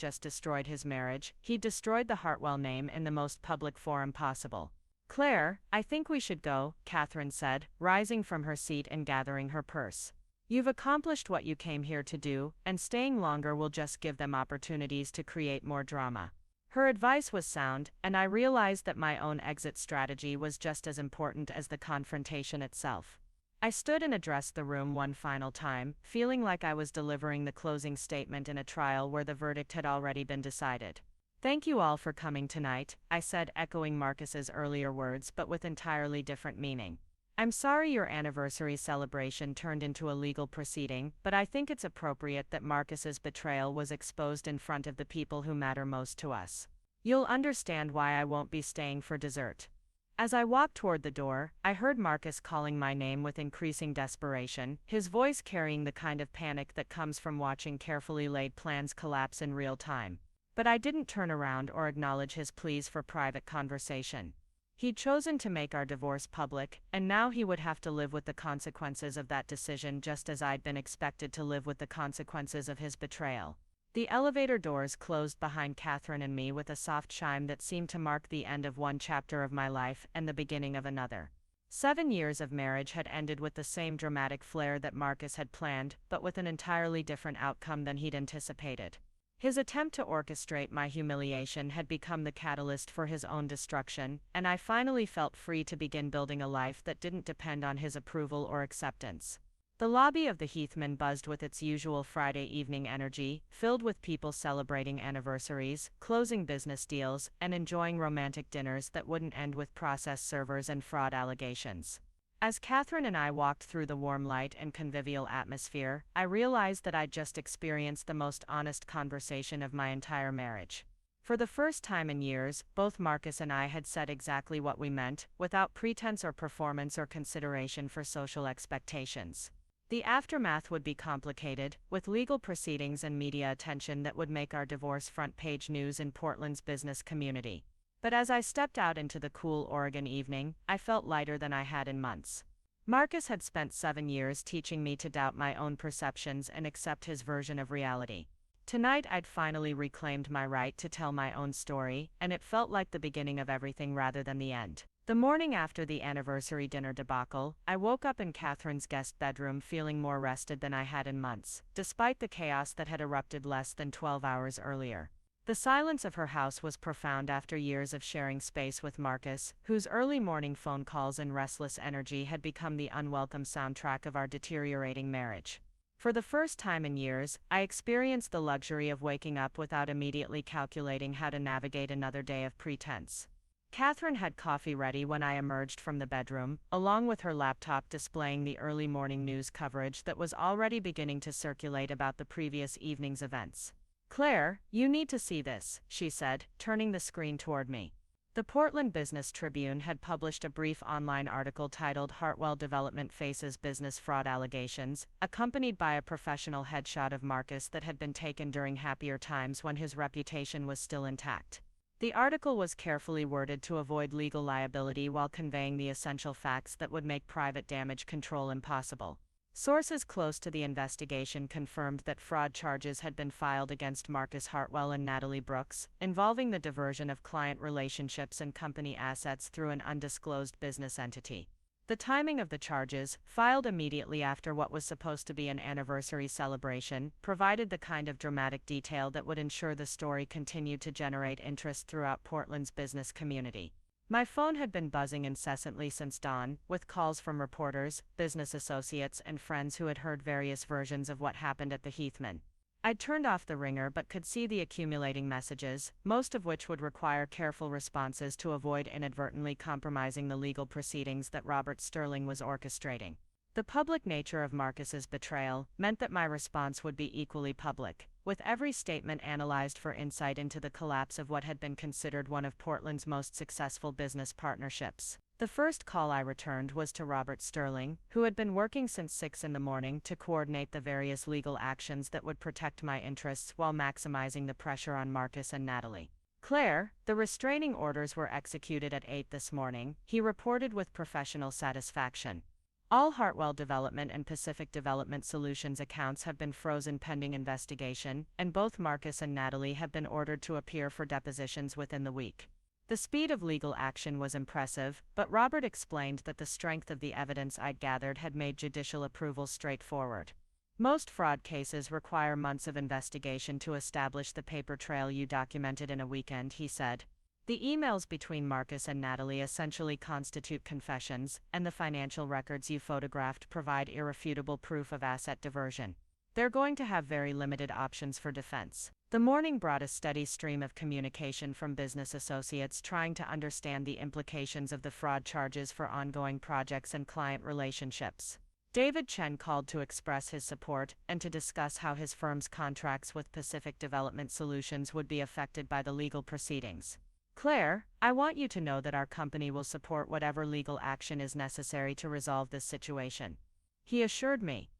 just destroyed his marriage, he'd destroyed the Hartwell name in the most public forum possible. "Claire, I think we should go," Katherine said, rising from her seat and gathering her purse. "You've accomplished what you came here to do, and staying longer will just give them opportunities to create more drama." Her advice was sound, and I realized that my own exit strategy was just as important as the confrontation itself. I stood and addressed the room one final time, feeling like I was delivering the closing statement in a trial where the verdict had already been decided. "Thank you all for coming tonight," I said, echoing Marcus's earlier words but with entirely different meaning. "I'm sorry your anniversary celebration turned into a legal proceeding, but I think it's appropriate that Marcus's betrayal was exposed in front of the people who matter most to us. You'll understand why I won't be staying for dessert." As I walked toward the door, I heard Marcus calling my name with increasing desperation, his voice carrying the kind of panic that comes from watching carefully laid plans collapse in real time. But I didn't turn around or acknowledge his pleas for private conversation. He'd chosen to make our divorce public, and now he would have to live with the consequences of that decision just as I'd been expected to live with the consequences of his betrayal. The elevator doors closed behind Katherine and me with a soft chime that seemed to mark the end of one chapter of my life and the beginning of another. 7 years of marriage had ended with the same dramatic flair that Marcus had planned, but with an entirely different outcome than he'd anticipated. His attempt to orchestrate my humiliation had become the catalyst for his own destruction, and I finally felt free to begin building a life that didn't depend on his approval or acceptance. The lobby of the Heathman buzzed with its usual Friday evening energy, filled with people celebrating anniversaries, closing business deals, and enjoying romantic dinners that wouldn't end with process servers and fraud allegations. As Katherine and I walked through the warm light and convivial atmosphere, I realized that I'd just experienced the most honest conversation of my entire marriage. For the first time in years, both Marcus and I had said exactly what we meant, without pretense or performance or consideration for social expectations. The aftermath would be complicated, with legal proceedings and media attention that would make our divorce front-page news in Portland's business community. But as I stepped out into the cool Oregon evening, I felt lighter than I had in months. Marcus had spent 7 years teaching me to doubt my own perceptions and accept his version of reality. Tonight I'd finally reclaimed my right to tell my own story, and it felt like the beginning of everything rather than the end. The morning after the anniversary dinner debacle, I woke up in Katherine's guest bedroom feeling more rested than I had in months, despite the chaos that had erupted less than 12 hours earlier. The silence of her house was profound after years of sharing space with Marcus, whose early morning phone calls and restless energy had become the unwelcome soundtrack of our deteriorating marriage. For the first time in years, I experienced the luxury of waking up without immediately calculating how to navigate another day of pretense. Katherine had coffee ready when I emerged from the bedroom, along with her laptop displaying the early morning news coverage that was already beginning to circulate about the previous evening's events. "Claire, you need to see this," she said, turning the screen toward me. The Portland Business Tribune had published a brief online article titled "Hartwell Development Faces Business Fraud Allegations," accompanied by a professional headshot of Marcus that had been taken during happier times when his reputation was still intact. The article was carefully worded to avoid legal liability while conveying the essential facts that would make private damage control impossible. Sources close to the investigation confirmed that fraud charges had been filed against Marcus Hartwell and Natalie Brooks, involving the diversion of client relationships and company assets through an undisclosed business entity. The timing of the charges, filed immediately after what was supposed to be an anniversary celebration, provided the kind of dramatic detail that would ensure the story continued to generate interest throughout Portland's business community. My phone had been buzzing incessantly since dawn, with calls from reporters, business associates, and friends who had heard various versions of what happened at the Heathman. I'd turned off the ringer but could see the accumulating messages, most of which would require careful responses to avoid inadvertently compromising the legal proceedings that Robert Sterling was orchestrating. The public nature of Marcus's betrayal meant that my response would be equally public, with every statement analyzed for insight into the collapse of what had been considered one of Portland's most successful business partnerships. The first call I returned was to Robert Sterling, who had been working since 6 in the morning to coordinate the various legal actions that would protect my interests while maximizing the pressure on Marcus and Natalie. "Claire, the restraining orders were executed at 8 this morning," he reported with professional satisfaction. "All Hartwell Development and Pacific Development Solutions accounts have been frozen pending investigation, and both Marcus and Natalie have been ordered to appear for depositions within the week." The speed of legal action was impressive, but Robert explained that the strength of the evidence I'd gathered had made judicial approval straightforward. "Most fraud cases require months of investigation to establish the paper trail you documented in a weekend," he said. "The emails between Marcus and Natalie essentially constitute confessions, and the financial records you photographed provide irrefutable proof of asset diversion. They're going to have very limited options for defense." The morning brought a steady stream of communication from business associates trying to understand the implications of the fraud charges for ongoing projects and client relationships. David Chen called to express his support and to discuss how his firm's contracts with Pacific Development Solutions would be affected by the legal proceedings. "Claire, I want you to know that our company will support whatever legal action is necessary to resolve this situation," he assured me.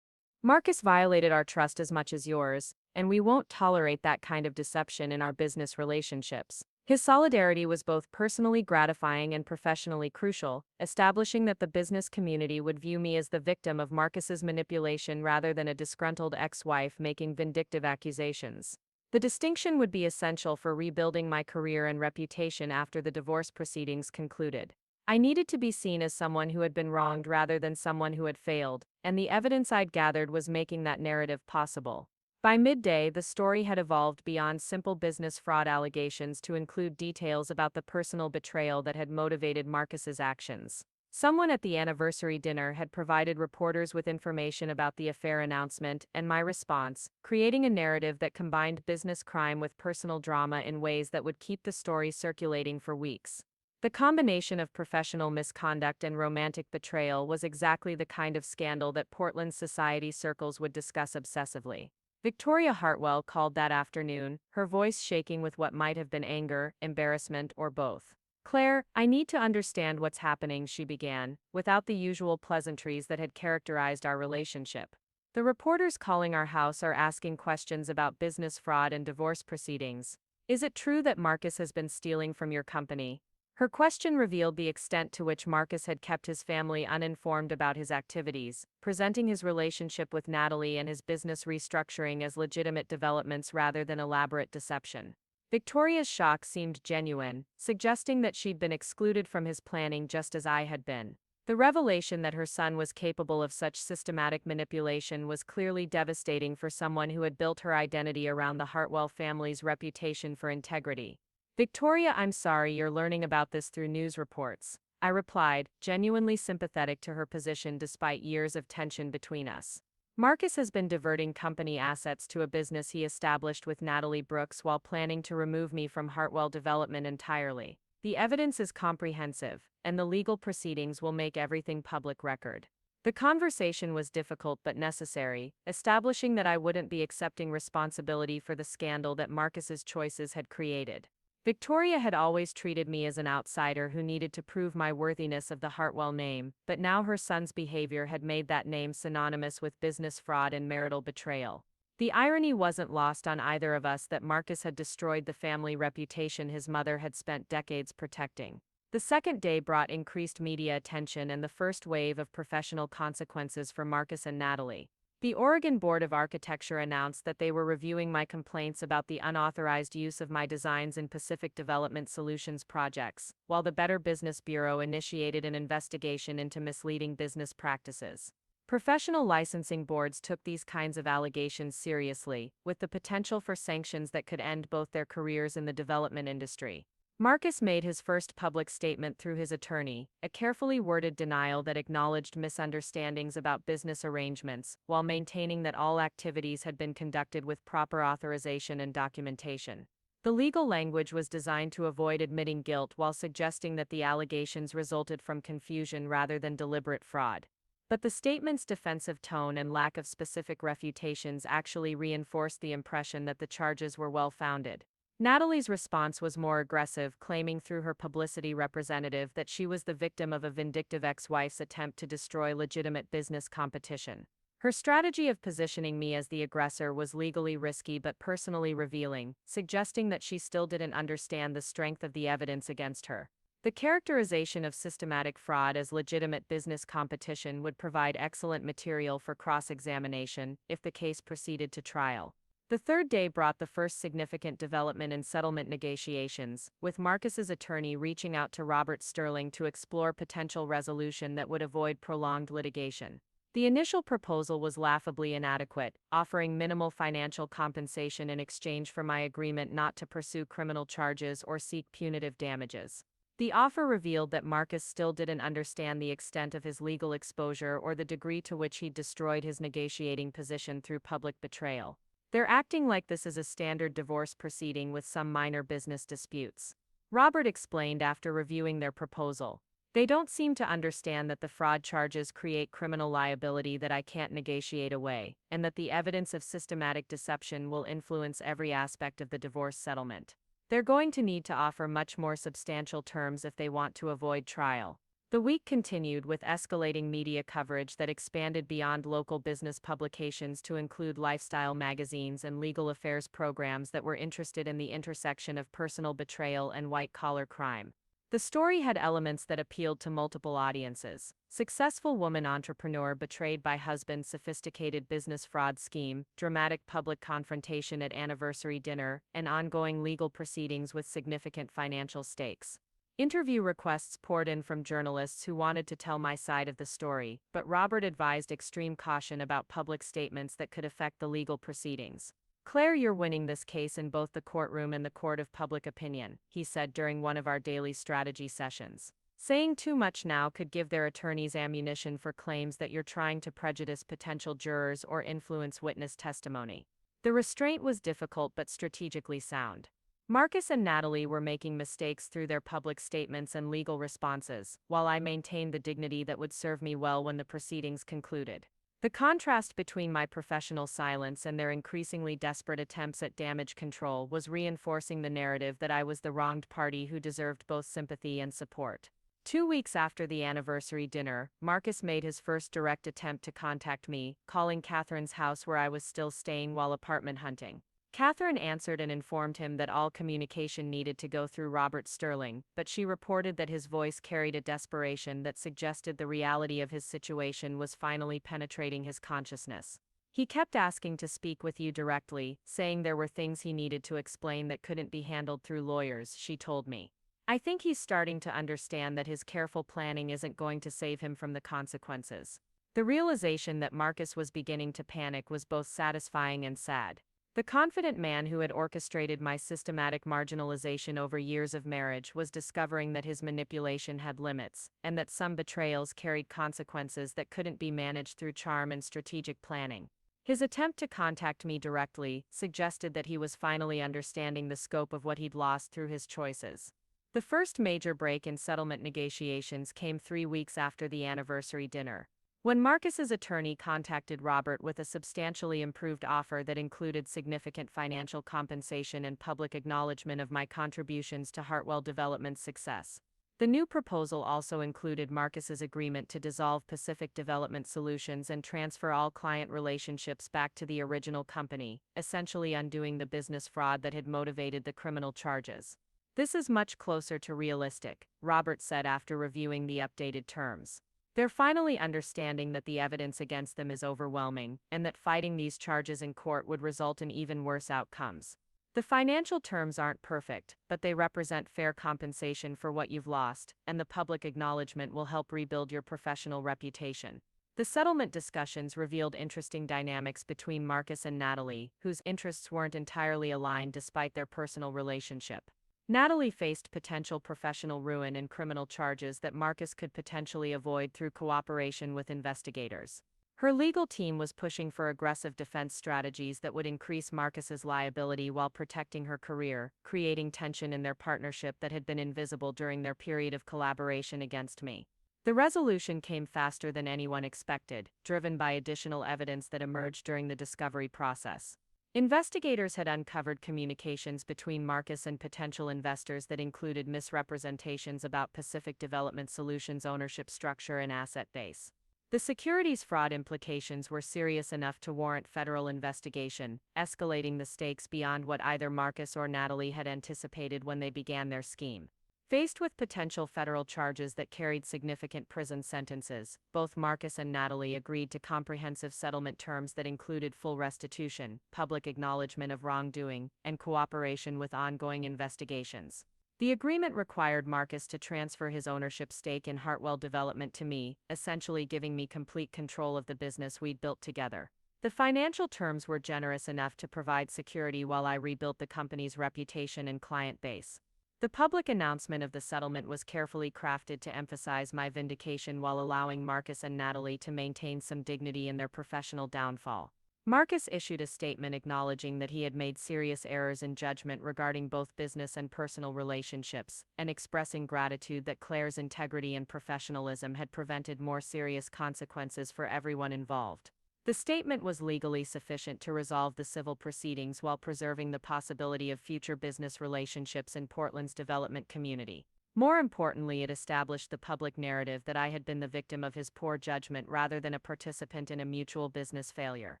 Marcus violated our trust as much as yours, and we won't tolerate that kind of deception in our business relationships. His solidarity was both personally gratifying and professionally crucial, establishing that the business community would view me as the victim of Marcus's manipulation rather than a disgruntled ex-wife making vindictive accusations. The distinction would be essential for rebuilding my career and reputation after the divorce proceedings concluded. I needed to be seen as someone who had been wronged rather than someone who had failed, and the evidence I'd gathered was making that narrative possible. By midday, the story had evolved beyond simple business fraud allegations to include details about the personal betrayal that had motivated Marcus's actions. Someone at the anniversary dinner had provided reporters with information about the affair announcement and my response, creating a narrative that combined business crime with personal drama in ways that would keep the story circulating for weeks. The combination of professional misconduct and romantic betrayal was exactly the kind of scandal that Portland's society circles would discuss obsessively. Victoria Hartwell called that afternoon, her voice shaking with what might have been anger, embarrassment, or both. "Claire, I need to understand what's happening," she began, without the usual pleasantries that had characterized our relationship. "The reporters calling our house are asking questions about business fraud and divorce proceedings. Is it true that Marcus has been stealing from your company?" Her question revealed the extent to which Marcus had kept his family uninformed about his activities, presenting his relationship with Natalie and his business restructuring as legitimate developments rather than elaborate deception. Victoria's shock seemed genuine, suggesting that she'd been excluded from his planning just as I had been. The revelation that her son was capable of such systematic manipulation was clearly devastating for someone who had built her identity around the Hartwell family's reputation for integrity. "Victoria, I'm sorry you're learning about this through news reports," I replied, genuinely sympathetic to her position despite years of tension between us. "Marcus has been diverting company assets to a business he established with Natalie Brooks while planning to remove me from Hartwell Development entirely. The evidence is comprehensive, and the legal proceedings will make everything public record." The conversation was difficult but necessary, establishing that I wouldn't be accepting responsibility for the scandal that Marcus's choices had created. Victoria had always treated me as an outsider who needed to prove my worthiness of the Hartwell name, but now her son's behavior had made that name synonymous with business fraud and marital betrayal. The irony wasn't lost on either of us that Marcus had destroyed the family reputation his mother had spent decades protecting. The second day brought increased media attention and the first wave of professional consequences for Marcus and Natalie. The Oregon Board of Architecture announced that they were reviewing my complaints about the unauthorized use of my designs in Pacific Development Solutions projects, while the Better Business Bureau initiated an investigation into misleading business practices. Professional licensing boards took these kinds of allegations seriously, with the potential for sanctions that could end both their careers in the development industry. Marcus made his first public statement through his attorney, a carefully worded denial that acknowledged misunderstandings about business arrangements, while maintaining that all activities had been conducted with proper authorization and documentation. The legal language was designed to avoid admitting guilt while suggesting that the allegations resulted from confusion rather than deliberate fraud. But the statement's defensive tone and lack of specific refutations actually reinforced the impression that the charges were well-founded. Natalie's response was more aggressive, claiming through her publicity representative that she was the victim of a vindictive ex-wife's attempt to destroy legitimate business competition. Her strategy of positioning me as the aggressor was legally risky but personally revealing, suggesting that she still didn't understand the strength of the evidence against her. The characterization of systematic fraud as legitimate business competition would provide excellent material for cross-examination if the case proceeded to trial. The third day brought the first significant development in settlement negotiations, with Marcus's attorney reaching out to Robert Sterling to explore potential resolution that would avoid prolonged litigation. The initial proposal was laughably inadequate, offering minimal financial compensation in exchange for my agreement not to pursue criminal charges or seek punitive damages. The offer revealed that Marcus still didn't understand the extent of his legal exposure or the degree to which he'd destroyed his negotiating position through public betrayal. "They're acting like this is a standard divorce proceeding with some minor business disputes," Robert explained after reviewing their proposal. "They don't seem to understand that the fraud charges create criminal liability that I can't negotiate away, and that the evidence of systematic deception will influence every aspect of the divorce settlement. They're going to need to offer much more substantial terms if they want to avoid trial." The week continued with escalating media coverage that expanded beyond local business publications to include lifestyle magazines and legal affairs programs that were interested in the intersection of personal betrayal and white-collar crime. The story had elements that appealed to multiple audiences: successful woman entrepreneur betrayed by husband's sophisticated business fraud scheme, dramatic public confrontation at anniversary dinner, and ongoing legal proceedings with significant financial stakes. Interview requests poured in from journalists who wanted to tell my side of the story, but Robert advised extreme caution about public statements that could affect the legal proceedings. "Claire, you're winning this case in both the courtroom and the court of public opinion," he said during one of our daily strategy sessions. "Saying too much now could give their attorneys ammunition for claims that you're trying to prejudice potential jurors or influence witness testimony." The restraint was difficult but strategically sound. Marcus and Natalie were making mistakes through their public statements and legal responses, while I maintained the dignity that would serve me well when the proceedings concluded. The contrast between my professional silence and their increasingly desperate attempts at damage control was reinforcing the narrative that I was the wronged party who deserved both sympathy and support. 2 weeks after the anniversary dinner, Marcus made his first direct attempt to contact me, calling Katherine's house where I was still staying while apartment hunting. Katherine answered and informed him that all communication needed to go through Robert Sterling, but she reported that his voice carried a desperation that suggested the reality of his situation was finally penetrating his consciousness. "He kept asking to speak with you directly, saying there were things he needed to explain that couldn't be handled through lawyers," she told me. "I think he's starting to understand that his careful planning isn't going to save him from the consequences." The realization that Marcus was beginning to panic was both satisfying and sad. The confident man who had orchestrated my systematic marginalization over years of marriage was discovering that his manipulation had limits, and that some betrayals carried consequences that couldn't be managed through charm and strategic planning. His attempt to contact me directly suggested that he was finally understanding the scope of what he'd lost through his choices. The first major break in settlement negotiations came 3 weeks after the anniversary dinner. When Marcus's attorney contacted Robert with a substantially improved offer that included significant financial compensation and public acknowledgement of my contributions to Hartwell Development's success. The new proposal also included Marcus's agreement to dissolve Pacific Development Solutions and transfer all client relationships back to the original company, essentially undoing the business fraud that had motivated the criminal charges. "This is much closer to realistic," Robert said after reviewing the updated terms. "They're finally understanding that the evidence against them is overwhelming, and that fighting these charges in court would result in even worse outcomes. The financial terms aren't perfect, but they represent fair compensation for what you've lost, and the public acknowledgement will help rebuild your professional reputation." The settlement discussions revealed interesting dynamics between Marcus and Natalie, whose interests weren't entirely aligned despite their personal relationship. Natalie faced potential professional ruin and criminal charges that Marcus could potentially avoid through cooperation with investigators. Her legal team was pushing for aggressive defense strategies that would increase Marcus's liability while protecting her career, creating tension in their partnership that had been invisible during their period of collaboration against me. The resolution came faster than anyone expected, driven by additional evidence that emerged during the discovery process. Investigators had uncovered communications between Marcus and potential investors that included misrepresentations about Pacific Development Solutions' ownership structure and asset base. The securities fraud implications were serious enough to warrant federal investigation, escalating the stakes beyond what either Marcus or Natalie had anticipated when they began their scheme. Faced with potential federal charges that carried significant prison sentences, both Marcus and Natalie agreed to comprehensive settlement terms that included full restitution, public acknowledgement of wrongdoing, and cooperation with ongoing investigations. The agreement required Marcus to transfer his ownership stake in Hartwell Development to me, essentially giving me complete control of the business we'd built together. The financial terms were generous enough to provide security while I rebuilt the company's reputation and client base. The public announcement of the settlement was carefully crafted to emphasize my vindication while allowing Marcus and Natalie to maintain some dignity in their professional downfall. Marcus issued a statement acknowledging that he had made serious errors in judgment regarding both business and personal relationships, and expressing gratitude that Claire's integrity and professionalism had prevented more serious consequences for everyone involved. The statement was legally sufficient to resolve the civil proceedings while preserving the possibility of future business relationships in Portland's development community. More importantly, it established the public narrative that I had been the victim of his poor judgment rather than a participant in a mutual business failure.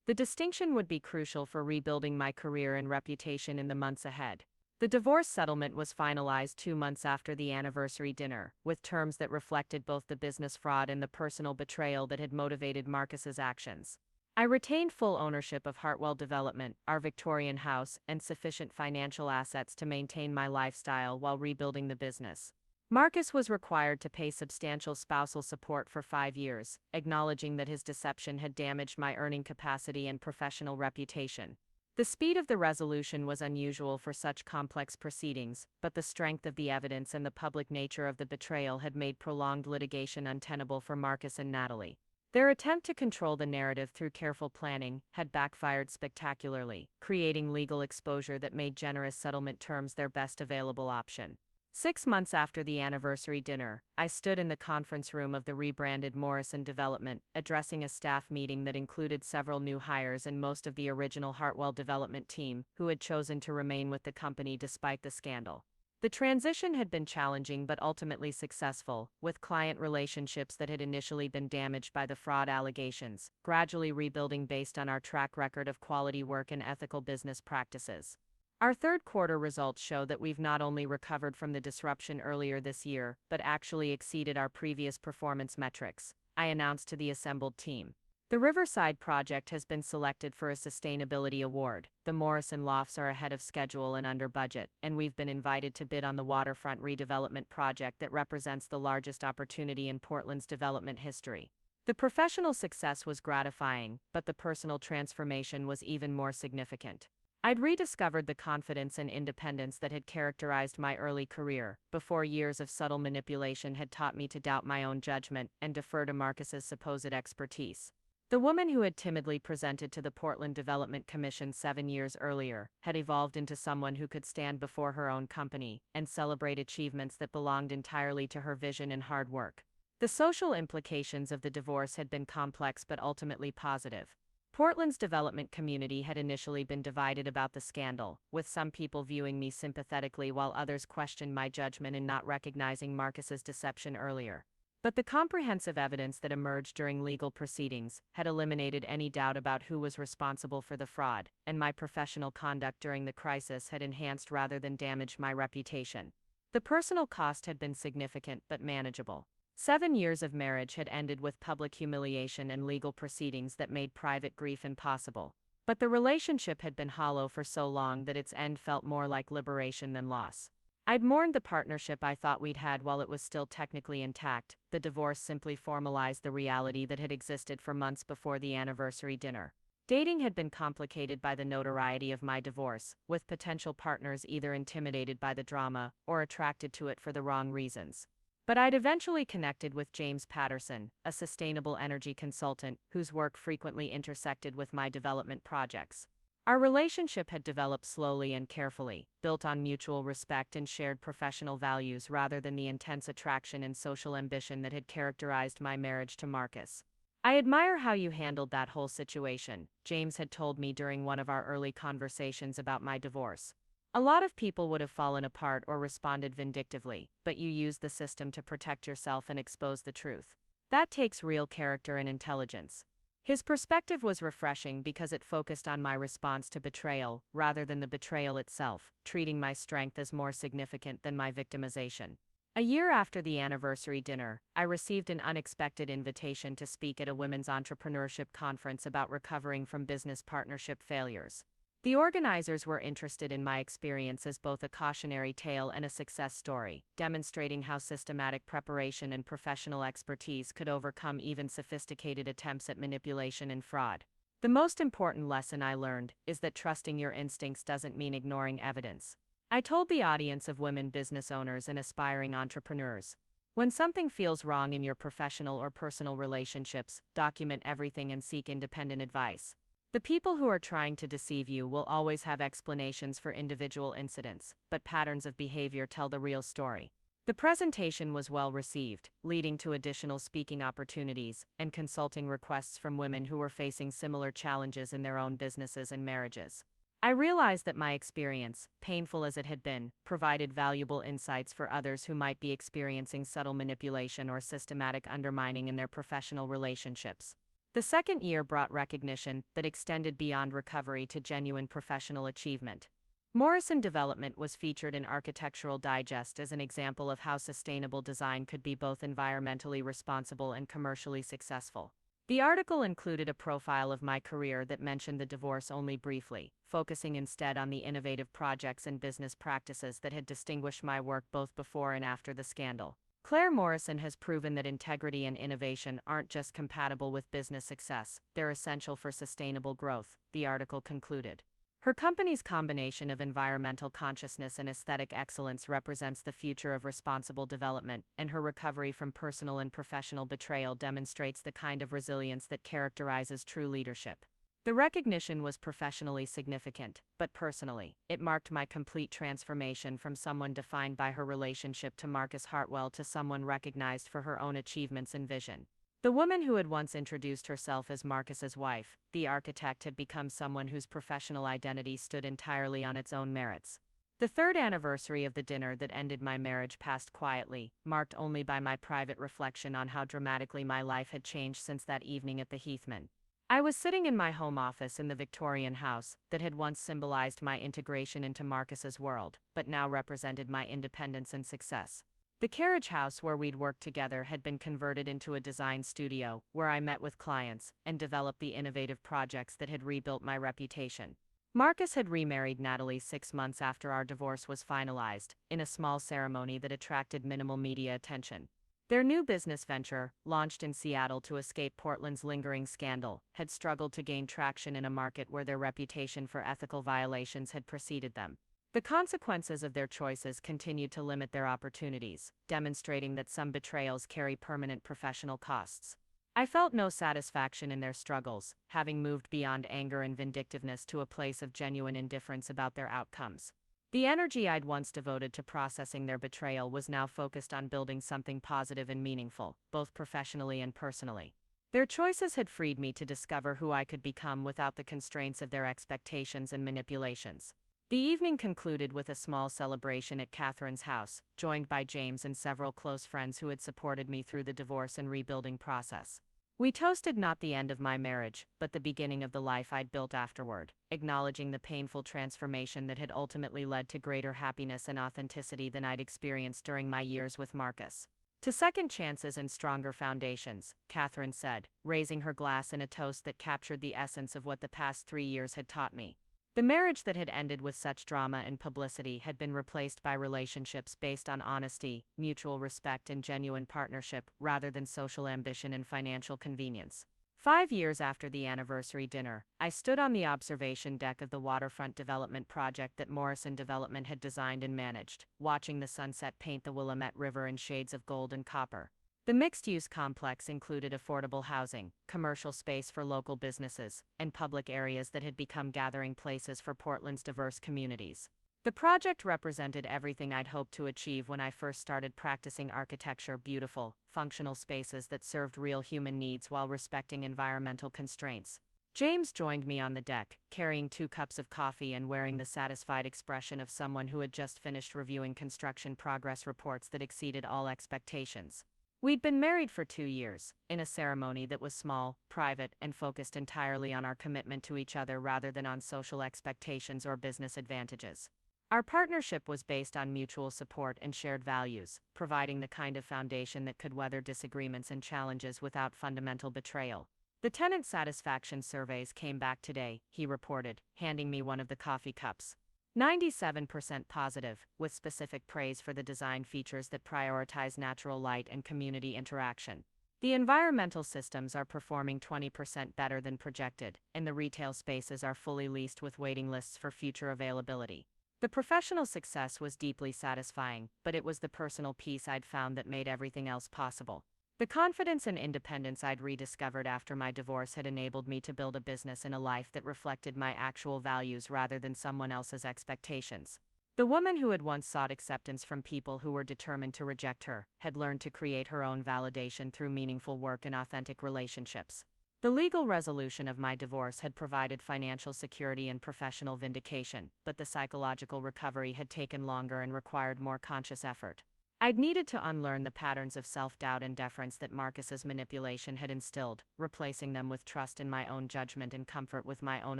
The distinction would be crucial for rebuilding my career and reputation in the months ahead. The divorce settlement was finalized 2 months after the anniversary dinner, with terms that reflected both the business fraud and the personal betrayal that had motivated Marcus's actions. I retained full ownership of Hartwell Development, our Victorian house, and sufficient financial assets to maintain my lifestyle while rebuilding the business. Marcus was required to pay substantial spousal support for 5 years, acknowledging that his deception had damaged my earning capacity and professional reputation. The speed of the resolution was unusual for such complex proceedings, but the strength of the evidence and the public nature of the betrayal had made prolonged litigation untenable for Marcus and Natalie. Their attempt to control the narrative through careful planning had backfired spectacularly, creating legal exposure that made generous settlement terms their best available option. 6 months after the anniversary dinner, I stood in the conference room of the rebranded Morrison Development, addressing a staff meeting that included several new hires and most of the original Hartwell development team, who had chosen to remain with the company despite the scandal. The transition had been challenging but ultimately successful, with client relationships that had initially been damaged by the fraud allegations, gradually rebuilding based on our track record of quality work and ethical business practices. Our third quarter results show that we've not only recovered from the disruption earlier this year, but actually exceeded our previous performance metrics, I announced to the assembled team. The Riverside project has been selected for a sustainability award. The Morrison lofts are ahead of schedule and under budget, and we've been invited to bid on the waterfront redevelopment project that represents the largest opportunity in Portland's development history. The professional success was gratifying, but the personal transformation was even more significant. I'd rediscovered the confidence and independence that had characterized my early career, before years of subtle manipulation had taught me to doubt my own judgment and defer to Marcus's supposed expertise. The woman who had timidly presented to the Portland Development Commission 7 years earlier had evolved into someone who could stand before her own company and celebrate achievements that belonged entirely to her vision and hard work. The social implications of the divorce had been complex but ultimately positive. Portland's development community had initially been divided about the scandal, with some people viewing me sympathetically while others questioned my judgment in not recognizing Marcus's deception earlier. But the comprehensive evidence that emerged during legal proceedings had eliminated any doubt about who was responsible for the fraud, and my professional conduct during the crisis had enhanced rather than damaged my reputation. The personal cost had been significant but manageable. 7 years of marriage had ended with public humiliation and legal proceedings that made private grief impossible. But the relationship had been hollow for so long that its end felt more like liberation than loss. I'd mourned the partnership I thought we'd had while it was still technically intact. The divorce simply formalized the reality that had existed for months before the anniversary dinner. Dating had been complicated by the notoriety of my divorce, with potential partners either intimidated by the drama or attracted to it for the wrong reasons. But I'd eventually connected with James Patterson, a sustainable energy consultant whose work frequently intersected with my development projects. Our relationship had developed slowly and carefully, built on mutual respect and shared professional values rather than the intense attraction and social ambition that had characterized my marriage to Marcus. "I admire how you handled that whole situation," James had told me during one of our early conversations about my divorce. "A lot of people would have fallen apart or responded vindictively, but you used the system to protect yourself and expose the truth. That takes real character and intelligence." His perspective was refreshing because it focused on my response to betrayal, rather than the betrayal itself, treating my strength as more significant than my victimization. A year after the anniversary dinner, I received an unexpected invitation to speak at a women's entrepreneurship conference about recovering from business partnership failures. The organizers were interested in my experience as both a cautionary tale and a success story, demonstrating how systematic preparation and professional expertise could overcome even sophisticated attempts at manipulation and fraud. The most important lesson I learned is that trusting your instincts doesn't mean ignoring evidence. I told the audience of women business owners and aspiring entrepreneurs, when something feels wrong in your professional or personal relationships, document everything and seek independent advice. The people who are trying to deceive you will always have explanations for individual incidents, but patterns of behavior tell the real story. The presentation was well received, leading to additional speaking opportunities and consulting requests from women who were facing similar challenges in their own businesses and marriages. I realized that my experience, painful as it had been, provided valuable insights for others who might be experiencing subtle manipulation or systematic undermining in their professional relationships. The second year brought recognition that extended beyond recovery to genuine professional achievement. Morrison Development was featured in Architectural Digest as an example of how sustainable design could be both environmentally responsible and commercially successful. The article included a profile of my career that mentioned the divorce only briefly, focusing instead on the innovative projects and business practices that had distinguished my work both before and after the scandal. Claire Morrison has proven that integrity and innovation aren't just compatible with business success, they're essential for sustainable growth, the article concluded. Her company's combination of environmental consciousness and aesthetic excellence represents the future of responsible development, and her recovery from personal and professional betrayal demonstrates the kind of resilience that characterizes true leadership. The recognition was professionally significant, but personally, it marked my complete transformation from someone defined by her relationship to Marcus Hartwell to someone recognized for her own achievements and vision. The woman who had once introduced herself as Marcus's wife, the architect, had become someone whose professional identity stood entirely on its own merits. The third anniversary of the dinner that ended my marriage passed quietly, marked only by my private reflection on how dramatically my life had changed since that evening at the Heathman. I was sitting in my home office in the Victorian house that had once symbolized my integration into Marcus's world, but now represented my independence and success. The carriage house where we'd worked together had been converted into a design studio, where I met with clients and developed the innovative projects that had rebuilt my reputation. Marcus had remarried Natalie 6 months after our divorce was finalized, in a small ceremony that attracted minimal media attention. Their new business venture, launched in Seattle to escape Portland's lingering scandal, had struggled to gain traction in a market where their reputation for ethical violations had preceded them. The consequences of their choices continued to limit their opportunities, demonstrating that some betrayals carry permanent professional costs. I felt no satisfaction in their struggles, having moved beyond anger and vindictiveness to a place of genuine indifference about their outcomes. The energy I'd once devoted to processing their betrayal was now focused on building something positive and meaningful, both professionally and personally. Their choices had freed me to discover who I could become without the constraints of their expectations and manipulations. The evening concluded with a small celebration at Katherine's house, joined by James and several close friends who had supported me through the divorce and rebuilding process. We toasted not the end of my marriage, but the beginning of the life I'd built afterward, acknowledging the painful transformation that had ultimately led to greater happiness and authenticity than I'd experienced during my years with Marcus. To second chances and stronger foundations, Katherine said, raising her glass in a toast that captured the essence of what the past 3 years had taught me. The marriage that had ended with such drama and publicity had been replaced by relationships based on honesty, mutual respect, and genuine partnership, rather than social ambition and financial convenience. 5 years after the anniversary dinner, I stood on the observation deck of the waterfront development project that Morrison Development had designed and managed, watching the sunset paint the Willamette River in shades of gold and copper. The mixed-use complex included affordable housing, commercial space for local businesses, and public areas that had become gathering places for Portland's diverse communities. The project represented everything I'd hoped to achieve when I first started practicing architecture: beautiful, functional spaces that served real human needs while respecting environmental constraints. James joined me on the deck, carrying 2 cups of coffee and wearing the satisfied expression of someone who had just finished reviewing construction progress reports that exceeded all expectations. We'd been married for 2 years, in a ceremony that was small, private, and focused entirely on our commitment to each other rather than on social expectations or business advantages. Our partnership was based on mutual support and shared values, providing the kind of foundation that could weather disagreements and challenges without fundamental betrayal. The tenant satisfaction surveys came back today, he reported, handing me one of the coffee cups. 97% positive, with specific praise for the design features that prioritize natural light and community interaction. The environmental systems are performing 20% better than projected, and the retail spaces are fully leased with waiting lists for future availability. The professional success was deeply satisfying, but it was the personal peace I'd found that made everything else possible. The confidence and independence I'd rediscovered after my divorce had enabled me to build a business and a life that reflected my actual values rather than someone else's expectations. The woman who had once sought acceptance from people who were determined to reject her had learned to create her own validation through meaningful work and authentic relationships. The legal resolution of my divorce had provided financial security and professional vindication, but the psychological recovery had taken longer and required more conscious effort. I'd needed to unlearn the patterns of self-doubt and deference that Marcus's manipulation had instilled, replacing them with trust in my own judgment and comfort with my own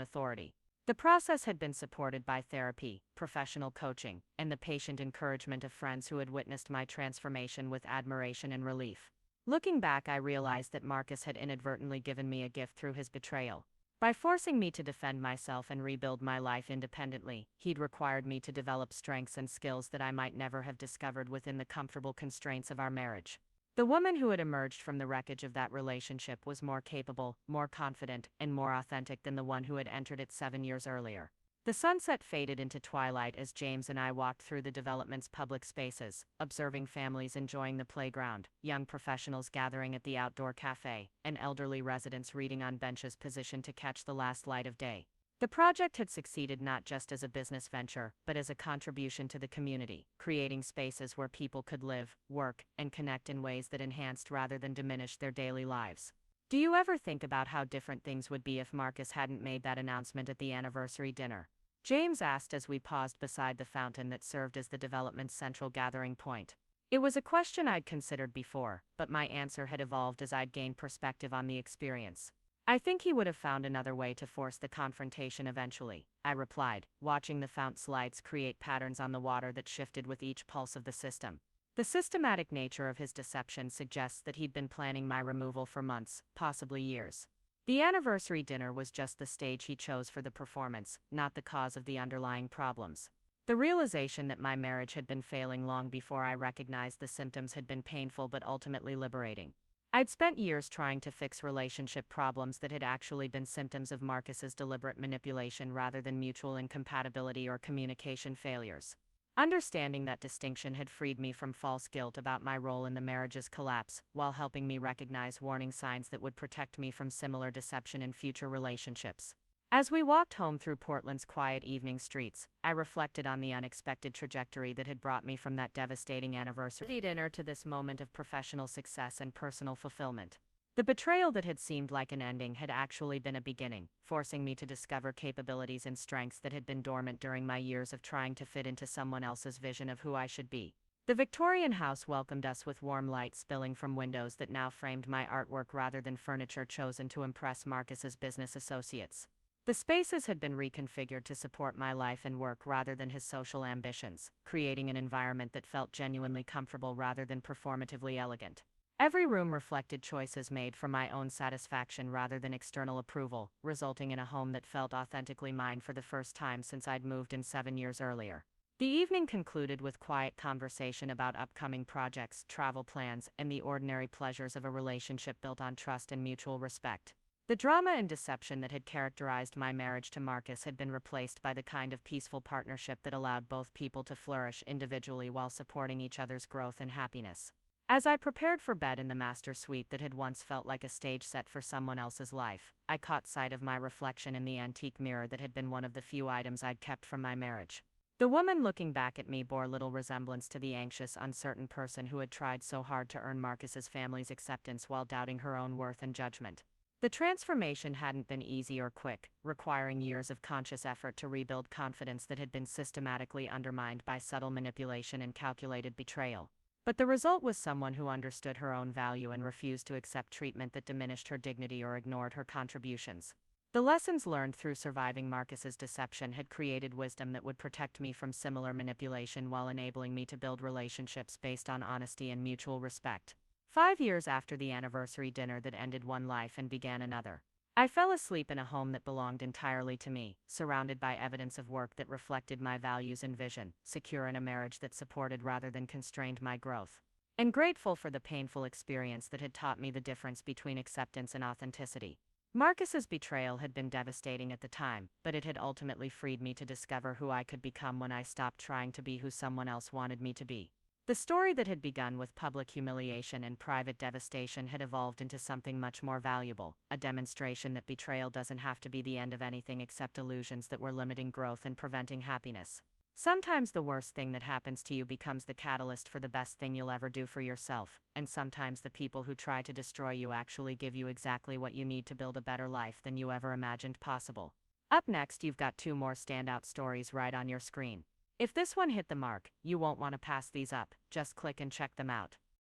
authority. The process had been supported by therapy, professional coaching, and the patient encouragement of friends who had witnessed my transformation with admiration and relief. Looking back, I realized that Marcus had inadvertently given me a gift through his betrayal. By forcing me to defend myself and rebuild my life independently, he'd required me to develop strengths and skills that I might never have discovered within the comfortable constraints of our marriage. The woman who had emerged from the wreckage of that relationship was more capable, more confident, and more authentic than the one who had entered it 7 years earlier. The sunset faded into twilight as James and I walked through the development's public spaces, observing families enjoying the playground, young professionals gathering at the outdoor cafe, and elderly residents reading on benches positioned to catch the last light of day. The project had succeeded not just as a business venture, but as a contribution to the community, creating spaces where people could live, work, and connect in ways that enhanced rather than diminished their daily lives. Do you ever think about how different things would be if Marcus hadn't made that announcement at the anniversary dinner? James asked as we paused beside the fountain that served as the development's central gathering point. It was a question I'd considered before, but my answer had evolved as I'd gained perspective on the experience. I think he would have found another way to force the confrontation eventually, I replied, watching the fountain's lights create patterns on the water that shifted with each pulse of the system. The systematic nature of his deception suggests that he'd been planning my removal for months, possibly years. The anniversary dinner was just the stage he chose for the performance, not the cause of the underlying problems. The realization that my marriage had been failing long before I recognized the symptoms had been painful but ultimately liberating. I'd spent years trying to fix relationship problems that had actually been symptoms of Marcus's deliberate manipulation rather than mutual incompatibility or communication failures. Understanding that distinction had freed me from false guilt about my role in the marriage's collapse, while helping me recognize warning signs that would protect me from similar deception in future relationships. As we walked home through Portland's quiet evening streets, I reflected on the unexpected trajectory that had brought me from that devastating anniversary dinner to this moment of professional success and personal fulfillment. The betrayal that had seemed like an ending had actually been a beginning, forcing me to discover capabilities and strengths that had been dormant during my years of trying to fit into someone else's vision of who I should be. The Victorian house welcomed us with warm light spilling from windows that now framed my artwork rather than furniture chosen to impress Marcus's business associates. The spaces had been reconfigured to support my life and work rather than his social ambitions, creating an environment that felt genuinely comfortable rather than performatively elegant. Every room reflected choices made for my own satisfaction rather than external approval, resulting in a home that felt authentically mine for the first time since I'd moved in 7 years earlier. The evening concluded with quiet conversation about upcoming projects, travel plans, and the ordinary pleasures of a relationship built on trust and mutual respect. The drama and deception that had characterized my marriage to Marcus had been replaced by the kind of peaceful partnership that allowed both people to flourish individually while supporting each other's growth and happiness. As I prepared for bed in the master suite that had once felt like a stage set for someone else's life, I caught sight of my reflection in the antique mirror that had been one of the few items I'd kept from my marriage. The woman looking back at me bore little resemblance to the anxious, uncertain person who had tried so hard to earn Marcus's family's acceptance while doubting her own worth and judgment. The transformation hadn't been easy or quick, requiring years of conscious effort to rebuild confidence that had been systematically undermined by subtle manipulation and calculated betrayal. But the result was someone who understood her own value and refused to accept treatment that diminished her dignity or ignored her contributions. The lessons learned through surviving Marcus's deception had created wisdom that would protect me from similar manipulation while enabling me to build relationships based on honesty and mutual respect. 5 years after the anniversary dinner that ended one life and began another, I fell asleep in a home that belonged entirely to me, surrounded by evidence of work that reflected my values and vision, secure in a marriage that supported rather than constrained my growth, and grateful for the painful experience that had taught me the difference between acceptance and authenticity. Marcus's betrayal had been devastating at the time, but it had ultimately freed me to discover who I could become when I stopped trying to be who someone else wanted me to be. The story that had begun with public humiliation and private devastation had evolved into something much more valuable, a demonstration that betrayal doesn't have to be the end of anything except illusions that were limiting growth and preventing happiness. Sometimes the worst thing that happens to you becomes the catalyst for the best thing you'll ever do for yourself, and sometimes the people who try to destroy you actually give you exactly what you need to build a better life than you ever imagined possible. Up next, you've got 2 more standout stories right on your screen. If this one hit the mark, you won't want to pass these up, just click and check them out.